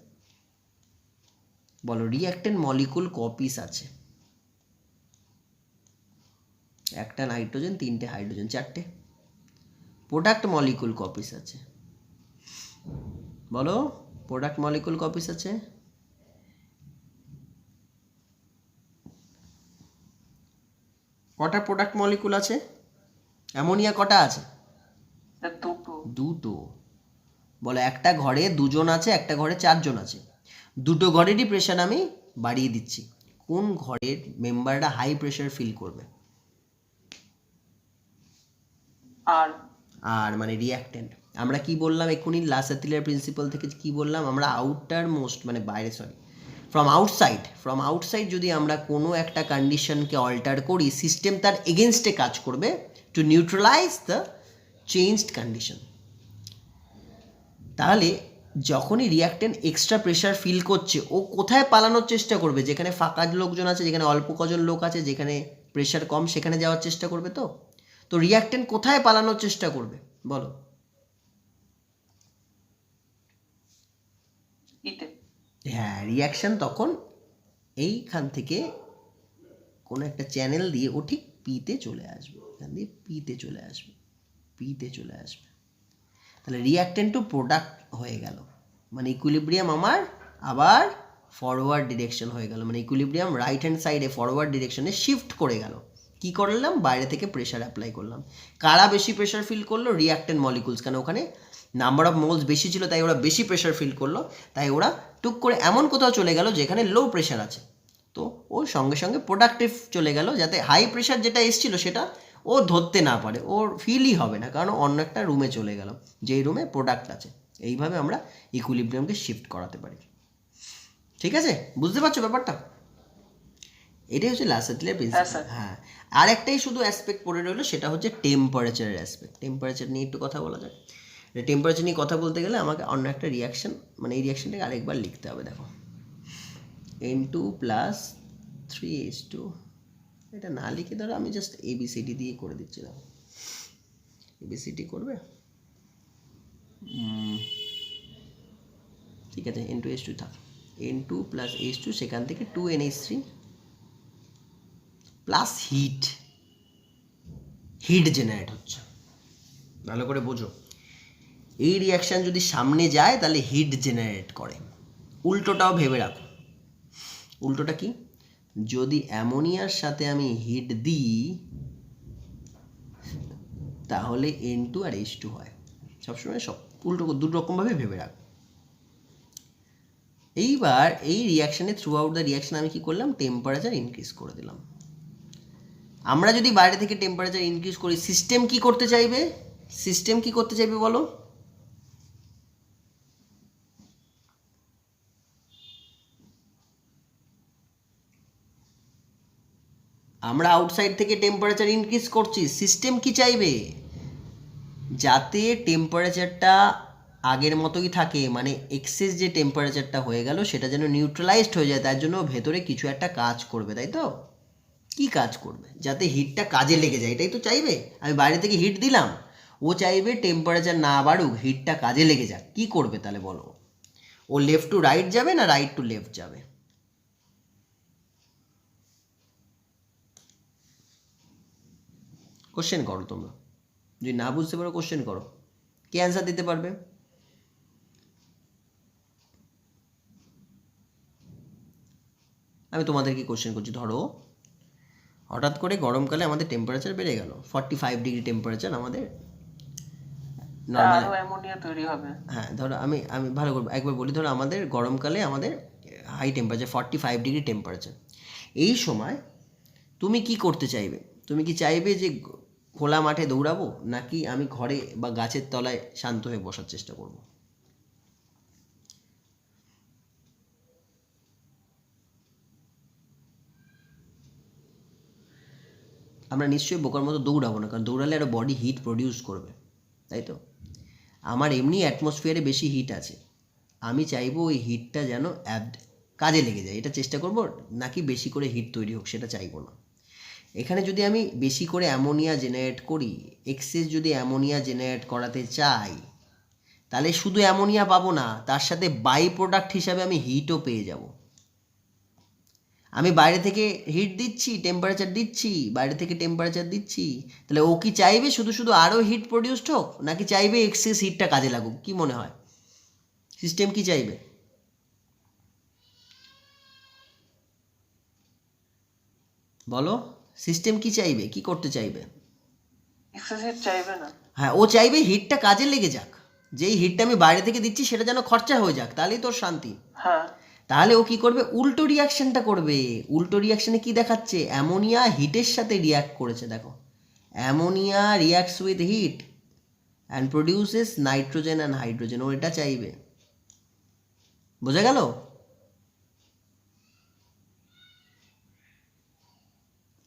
বলো রিয়াক্ট্যান্ট মলিকুল কপিস আছে? একটা নাইট্রোজেন, তিনটে হাইড্রোজেন, চারটে। প্রোডাক্ট মলিকুল কপিস আছে? বলো প্রোডাক্ট মলিকুল কপিস আছে? কটা প্রোডাক্ট মলিকুল আছে? অ্যামোনিয়া কটা আছে? দুটো। বলো একটা ঘরে দুজন আছে, একটা ঘরে চারজন আছে। দুটো ঘরেরই প্রেশার আমি বাড়িয়ে দিচ্ছি। কোন ঘরের মেম্বাররা হাই প্রেশার ফিল করবে? আর মানে রিয়াক্ট্যান্ট। আমরা কি বললাম এক্ষুনি লাসাতিলার প্রিন্সিপাল থেকে? কি বললাম আমরা? আউটার মোস্ট মানে বাইরে, ফ্রম আউটসাইড যদি আমরা কোনো একটা কন্ডিশনকে অল্টার করি, সিস্টেম তার এগেনস্টে কাজ করবে to neutralise the changed condition. তাহলে যখনই রিয়াক্ট্যান্ট এক্সট্রা প্রেশার ফিল করছে, ও কোথায় পালানোর চেষ্টা করবে? যেখানে ফাঁকা লোকজন আছে, যেখানে অল্প কজন লোক আছে, যেখানে প্রেশার কম, সেখানে যাওয়ার চেষ্টা করবে। তো তো রিয়াক্টেন্ট কোথায় পালানোর চেষ্টা করবে বলো? ইতে। হ্যাঁ, রিয়াকশন তখন এইখান থেকে কোনো একটা চ্যানেল দিয়ে ও ঠিক পিতে চলে আসবে, এখান দিয়ে পিতে চলে আসবে, পিতে চলে আসবে। তাহলে রিয়াক্টেন্ট টু প্রোডাক্ট হয়ে গেল, মানে ইকুইলিব্রিয়াম আমার আবার ফরওয়ার্ড ডিরেকশন হয়ে গেল, মানে ইকুইলিব্রিয়াম রাইট হ্যান্ড সাইডে ফরওয়ার্ড ডিরেকশনে শিফট করে গেল। কি করলাম? বাইরে থেকে প্রেশার অ্যাপ্লাই করলাম। কারা বেশি প্রেশার ফিল করলো? রিয়াক্টেন্ট মলিকুলস, কেন ওখানে নাম্বার অফ মোলস বেশি ছিল, তাই ওরা বেশি প্রেশার ফিল করলো, তাই ওরা টুক করে এমন কোথাও চলে গেল যেখানে লো প্রেশার আছে, তো ও সঙ্গে সঙ্গে প্রোডাক্টিভ চলে গেল, যাতে হাই প্রেশার যেটা এসেছিলো সেটা ও ধরতে না পারে, ওর ফিলই হবে না, কারণ অন্য একটা রুমে চলে গেল যেই রুমে প্রোডাক্ট আছে। এইভাবে আমরা ইকুইলিব্রিয়ামকে শিফট করাতে পারি। ঠিক আছে, বুঝতে পারছো ব্যাপারটা? এটাই হচ্ছে লাসাতিলের প্রিন্সিপাল। হ্যাঁ, আর একটাই শুধু অ্যাসপেক্ট পড়ে রইলো, সেটা হচ্ছে টেম্পারেচারের অ্যাসপেক্ট। টেম্পারেচার নিয়ে একটু কথা বলা যায়। টেম্পারেচার নিয়ে কথা বলতে গেলে আমাকে অন্য একটা রিয়াকশন, মানে এই রিয়াকশনটাকে আরেকবার লিখতে হবে। দেখো, N2 প্লাস 3H2, এটা না লিখে ধরো আমি জাস্ট ABCD দিয়ে করে দিচ্ছি। দেখো, ABCD করবে, ঠিক আছে, N2H2 থাক, N2 প্লাস H2, সেখান থেকে 2NH3 plus hit, hit generate হচ্ছে। ভালো করে বোঝো, এই রিয়াকশান যদি সামনে যায় তাহলে হিট জেনারেট করে। উল্টোটাও ভেবে রাখো। উল্টোটা কি? যদি অ্যামোনিয়ার সাথে আমি হিট দিই তাহলে N2 আর H2 হয়। সবসময় সব উল্টো দুটো রকমভাবে ভেবে রাখো। এইবার এই রিয়াকশানে থ্রু আউট দ্য রিয়াকশান আমি কি করলাম? টেম্পারেচার ইনক্রিজ করে দিলাম। আমরা যদি বাইরে থেকে টেম্পারেচার ইনক্রিজ করি, সিস্টেম কি করতে চাইবে? সিস্টেম কি করতে চাইবে বলো? আমরা আউটসাইড থেকে টেম্পারেচার ইনক্রিজ করছি, সিস্টেম কি চাইবে? যাতে টেম্পারেচারটা আগের মতোই থাকে, মানে এক্সেস যে টেম্পারেচারটা হয়ে গেল সেটা যেন নিউট্রালাইজড হয়ে যায়, তার জন্য ভেতরে কিছু একটা কাজ করবে, তাই তো? কি কাজ করবে? যাতে হিটটা কাজে লেগে যায়, এটাই তো চাইবে। আমি বাইরে থেকে হিট দিলাম, ও চাইবে টেম্পারেচার না বাড়ুক, হিটটা কাজে লেগে যাক। কি করবে তাহলে বলো? ও লেফট টু রাইট যাবে না রাইট টু লেফট যাবে? কোশ্চেন করো তোমরা, যদি না বুঝতে পারো কোশ্চেন করো। কে অ্যান্সার দিতে পারবে? আমি তোমাদেরকে কোশ্চেন করছি। ধরো হঠাৎ করে গরমকালে আমাদের টেম্পারেচার বেড়ে গেল, 45 ডিগ্রি টেম্পারেচার আমাদের নর্মাল। আরো অ্যামোনিয়া তৈরি হবে। হ্যাঁ, ধরো আমি আমি ভালো করে একবার বলি। ধরো আমাদের গরমকালে আমাদের হাই টেম্পারেচার 45 ডিগ্রি টেম্পারেচার। এই সময় তুমি কি করতে চাইবে? তুমি কি চাইবে যে খোলা মাঠে দৌড়াবো, নাকি আমি ঘরে বা গাছের তলায় শান্ত হয়ে বসার চেষ্টা করব? আমরা নিশ্চয়ই বোকার মতো দৌড়াবো না, কারণ দৌড়ালে আরও বডি হিট প্রডিউস করবে, তাই তো? আমার এমনি অ্যাটমসফিয়ারে বেশি হিট আছে, আমি চাইবো ওই হিটটা যেন কাজে লেগে যায়, এটা চেষ্টা করব, নাকি বেশি করে হিট তৈরি হোক সেটা চাইবো না। এখানে যদি আমি বেশি করে অ্যামোনিয়া জেনারেট করি, এক্সেস যদি অ্যামোনিয়া জেনারেট করাতে চাই, তাহলে শুধু অ্যামোনিয়া পাবো না, তার সাথে বাই প্রোডাক্ট হিসাবে আমি হিটও পেয়ে যাব। আমি বাইরে থেকে হিট দিচ্ছি, টেম্পারেচার দিচ্ছি, বাইরে থেকে টেম্পারেচার দিচ্ছি, তাহলে ও কি চাইবে শুধু শুধু আরও হিট প্রডিউসড হোক, নাকি চাইবে এক্সেস হিটটা কাজে লাগুক? কি মনে হয় সিস্টেম কি চাইবে? বলো, সিস্টেম কি চাইবে, কি করতে চাইবে? এক্সেসিভ চাইবে না। হ্যাঁ, ও চাইবে হিটটা কাজে লেগে যাক, যেই হিটটা আমি বাইরে থেকে দিচ্ছি সেটা যেন খরচা হয়ে যাক, তাহলেই তোর শান্তি। হ্যাঁ, তাহলে ও কি করবে? উল্টো রিয়াকশনটা করবে। উল্টো রিয়াকশনে কি দেখাচ্ছে? অ্যামোনিয়া হিটের সাথে রিয়াক্ট করেছে, দেখো, ammonia reacts with heat and produces nitrogen and hydrogen. ও এটা চাইবে। বোঝা গেল?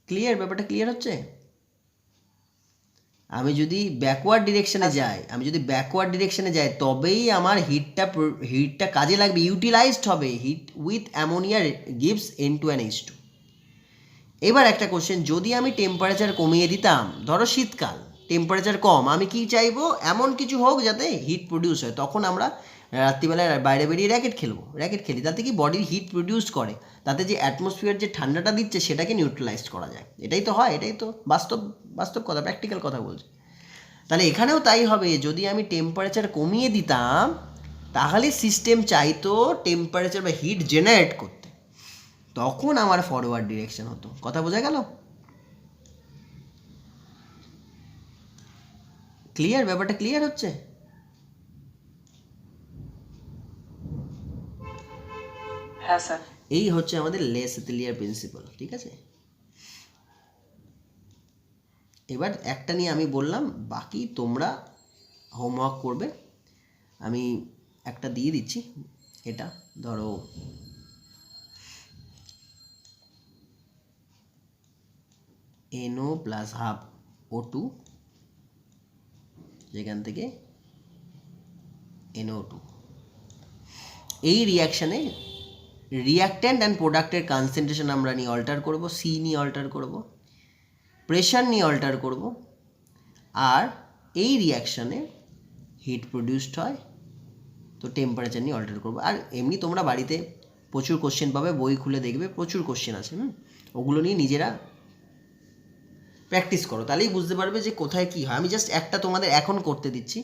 ক্লিয়ার? ব্যাপারটা ক্লিয়ার হচ্ছে? আমি যদি ব্যাকওয়ার্ড ডিরেকশনে যাই, তবেই আমার হিটটা কাজে লাগবে, ইউটিলাইজড হবে। Heat with ammonia gives N2 and H2। এবার একটা কোশ্চেন, যদি আমি টেম্পারেচার কমিয়ে দিতাম, ধরো শীতকাল, টেম্পারেচার কম, আমি কি চাইবো, এমন কিছু হোক যাতে হিট প্রডিউস হয়, তখন আমরা রাত্রিবেলায় বাইরে বেরিয়ে র্যাকেট খেলি, তাতে কি বডির হিট প্রডিউস করে, তাতে যে অ্যাটমসফিয়ার যে ঠান্ডাটা দিচ্ছে সেটাকে নিউট্রালাইজ করা যায়। এটাই তো হয়, এটাই তো বাস্তব কথা, প্র্যাকটিক্যাল কথা বলছি। তাহলে এখানেও তাই হবে, যদি আমি টেম্পারেচার কমিয়ে দিতাম তাহলে সিস্টেম চাইতো টেম্পারেচার বা হিট জেনারেট করতে, তখন আমার ফরওয়ার্ড ডিরেকশন হতো। কথা বোঝা গেল? ক্লিয়ার? ব্যাপারটা ক্লিয়ার হচ্ছে? হ্যাঁ স্যার। এই হচ্ছে আমাদের লেসেটেলিয়ার প্রিন্সিপাল, ঠিক আছে? এবার একটা নিয়ে আমি বললাম, বাকি তোমরা হোমওয়ার্ক করবে। আমি একটা দিয়ে দিচ্ছি, এটা ধরো NO প্লাস হাফ O2, যেখান থেকে NO2, এই রিয়াকশানে রিয়াক্ট্যান্ট অ্যান্ড প্রোডাক্টের কনসেন্ট্রেশন আমরা নিয়ে অল্টার করব, সি নিয়ে অল্টার করব, প্রেশার নিয়ে অল্টার করব, আর এই রিয়াকশানে হিট প্রডিউসড হয়, তো টেম্পারেচার নিয়ে অল্টার করবো। আর এমনি তোমরা বাড়িতে প্রচুর কোশ্চেন পাবে, বই খুলে দেখবে, প্রচুর কোশ্চেন আছে, ওগুলো নিয়ে নিজেরা প্র্যাকটিস করো, তাহলেই বুঝতে পারবে যে কোথায় কী হয়। আমি জাস্ট একটা তোমাদের এখন করতে দিচ্ছি,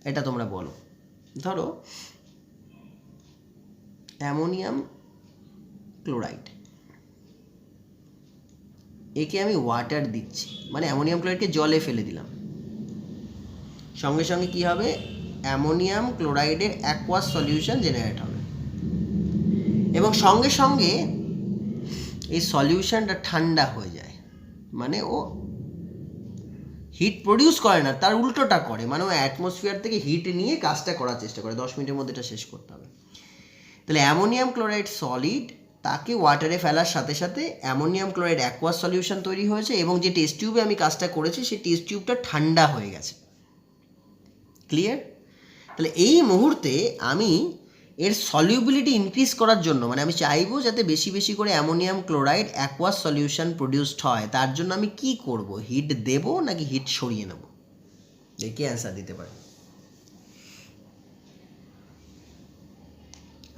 এটা তোমরা বলো। ধরো অ্যামোনিয়াম ক্লোরাইড, একে আমি ওয়াটার দিচ্ছি, মানে অ্যামোনিয়াম ক্লোরাইডকে জলে ফেলে দিলাম, সঙ্গে সঙ্গে কী হবে, অ্যামোনিয়াম ক্লোরাইডের অ্যাকোয়াস সলিউশন জেনারেট হবে, এবং সঙ্গে সঙ্গে এই সলিউশনটা ঠান্ডা হয়ে যায়, মানে ও হিট প্রডিউস করে না, তার উল্টোটা করে, মানে ও অ্যাটমসফিয়ার থেকে হিট নিয়ে কাজটা করার চেষ্টা করে। 10 মিনিটের মধ্যে এটা শেষ করতে হবে। তাহলে অ্যামোনিয়াম ক্লোরাইড সলিড, তাকে ওয়াটারে ফেলার সাথে সাথে অ্যামোনিয়াম ক্লোরাইড অ্যাকোয়াস সলিউশন তৈরি হয়েছে, এবং যে টেস্ট টিউবে আমি কাজটা করেছি সেই টেস্ট টিউবটা ঠান্ডা হয়ে গেছে। ক্লিয়ার? তাহলে এই মুহূর্তে আমি এর সলিউবিলিটি ইনক্রিজ করার জন্য, মানে আমি চাইবো যাতে বেশি বেশি করে ammonium chloride aqueous solution produced হয়, তার জন্য আমি কি করব, হিট দেব নাকি হিট সরিয়ে নেব? দেখি অ্যান্সার দিতে পারে।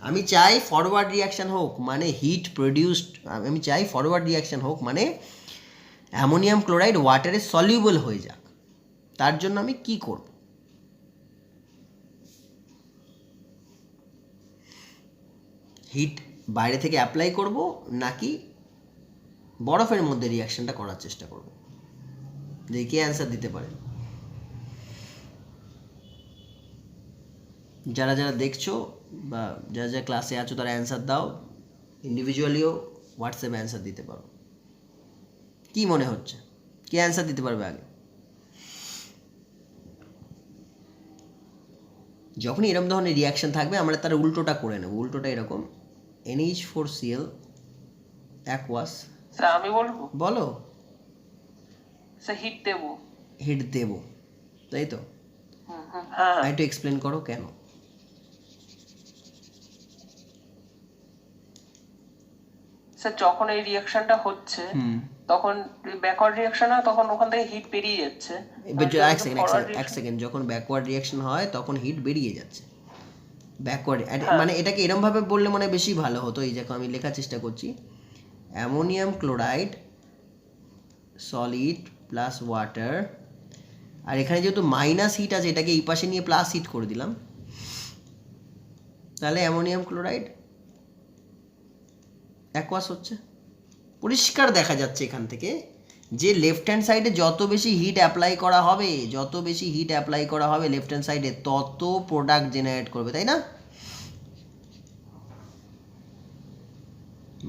আমি চাই ফরওয়ার্ড রিয়াকশান হোক, মানে হিট প্রডিউসড, আমি চাই ফরওয়ার্ড রিয়াকশান হোক, মানে অ্যামোনিয়াম ক্লোরাইড ওয়াটারে সলিউবল হয়ে যাক, তার জন্য আমি কি করব? হিট বাইরে থেকে অ্যাপ্লাই করব নাকি বরফের মধ্যে রিয়াকশানটা করার চেষ্টা করব? দেখি অ্যান্সার দিতে পারে। যারা যারা দেখছো বা যারা যারা ক্লাসে আছো তারা অ্যান্সার দাও, ইন্ডিভিজুয়ালিও হোয়াটসঅ্যাপে অ্যান্সার দিতে পারো। কি মনে হচ্ছে, কে অ্যান্সার দিতে পারবে আগে? যখনই এরকম ধরনের রিয়াকশান থাকবে আমরা তার উল্টোটা করে নেব। উল্টোটা এরকম, NH4Cl অ্যাকোয়াস। স্যার আমি বলবো? বলো। স্যার হিট দেবো। হিট দেব, তাই তো? হ্যাঁ। একটু এক্সপ্লেন করো কেন। স্যার যখন এই রিয়াকশনটা হচ্ছে তখন ব্যাকওয়ার্ড রিয়াকশন হয়, তখন ওখান থেকে হিট বেরিয়ে যাচ্ছে। এক সেকেন্ড, যখন ব্যাকওয়ার্ড রিয়াকশন হয় তখন হিট বেরিয়ে যাচ্ছে। ব্যাকওয়ার্ড মানে এটাকে এরম ভাবে বললে মনে হয় বেশি ভালো হতো। এই দেখো আমি লেখার চেষ্টা করছি, ammonium chloride solid plus water, আর এখানে যেহেতু মাইনাস হিট আছে এটাকে এই পাশে নিয়ে প্লাস হিট করে দিলাম, তাহলে অ্যামোনিয়াম ক্লোরাইড অ্যাকোয়াস হচ্ছে। পরিষ্কার দেখা যাচ্ছে এখান থেকে যে লেফট হ্যান্ড সাইডে যত বেশি হিট অ্যাপ্লাই করা হবে, যত বেশি হিট অ্যাপ্লাই করা হবে লেফট হ্যান্ড সাইডে, তত প্রোডাক্ট জেনারেট করবে, তাই না?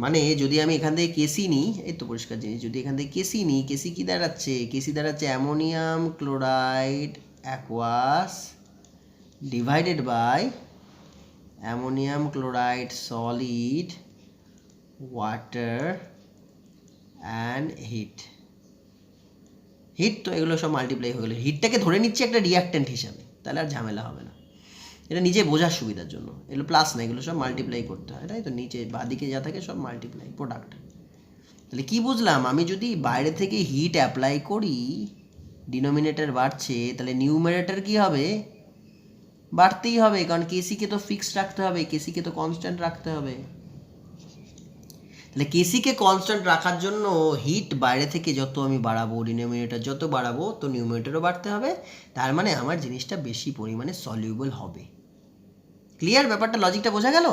মানে যদি আমি এখান থেকে কেসি নিই, এই তো পরিষ্কার জিনিস, যদি এখান থেকে কেসি নিই, কেসি কি দাঁড়াচ্ছে? কেসি দাঁড়াচ্ছে ammonium chloride aqueous divided by ammonium chloride solid water and heat. Heat তো এগুলো সব মাল্টিপ্লাই হয়ে গেলো, হিটটাকে ধরে নিচ্ছি একটা রিয়াক্ট্যান্ট হিসাবে, তাহলে আর ঝামেলা হবে না। এটা নিজে বোঝার সুবিধার জন্য, এগুলো প্লাস না, এগুলো সব মাল্টিপ্লাই করতে হয়, তাই তো? নিচে বাদিকে যা থাকে সব মাল্টিপ্লাই প্রোডাক্ট। তাহলে কি বুঝলাম, আমি যদি বাইরে থেকে হিট অ্যাপ্লাই করি ডিনোমিনেটর বাড়ছে, তাহলে নিউমারেটর কি হবে, বাড়তেই হবে, কারণ কেসিকে তো ফিক্সড রাখতে হবে, কেসিকে তো কনস্ট্যান্ট রাখতে হবে। তাহলে কেসিকে কনস্ট্যান্ট রাখার জন্য হিট বাইরে থেকে যত আমি বাড়াবো, ডিনোমিনেটর যত বাড়াবো, তো নিউমারেটরও বাড়তে হবে, তার মানে আমার জিনিসটা বেশি পরিমাণে সলিউবল হবে। ক্লিয়ার? ব্যাপারটা, লজিকটা বোঝা গেল?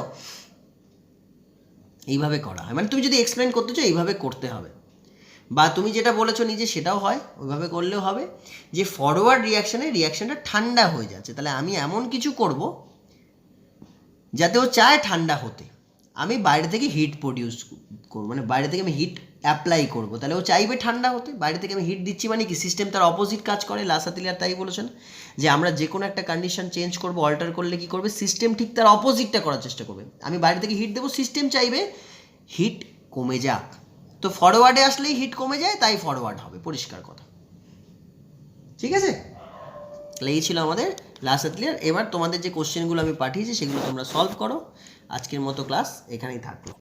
এইভাবে করা হয়, মানে তুমি যদি এক্সপ্লেন করতে চাও এইভাবে করতে হবে, বা তুমি যেটা বলেছো নিজে সেটাও হয়, ওইভাবে করলেও হবে যে ফরওয়ার্ড রিয়াকশানটা ঠান্ডা হয়ে যাচ্ছে, তাহলে আমি এমন কিছু করব যাতে ও চায় ঠান্ডা হতে, আমি বাইরে থেকে হিট প্রডিউস করবো, মানে বাইরে থেকে আমি হিট অ্যাপ্লাই করবো, তাহলে ও চাইবে ঠান্ডা হতে। বাইরে থেকে আমি হিট দিচ্ছি মানে কি, সিস্টেম তার অপোজিট কাজ করে। লাসাতিলিয়ার তাই বলেছেন যে আমরা যে কোনো একটা কন্ডিশন চেঞ্জ করবো, অল্টার করলে কি করবে, সিস্টেম ঠিক তার অপোজিটটা করার চেষ্টা করবে। আমি বাইরে থেকে হিট দেবো, সিস্টেম চাইবে হিট কমে যাক, তো ফরওয়ার্ডে আসলেই হিট কমে যায়, তাই ফরওয়ার্ড হবে, পরিষ্কার কথা। ঠিক আছে? তাহলে এই ছিল আমাদের লাসাতিলিয়ার। এবার তোমাদের যে কোশ্চেনগুলো আমি পাঠিয়েছি সেগুলো তোমরা সলভ করো। আজকের মতো ক্লাস এখানেই থাকলো।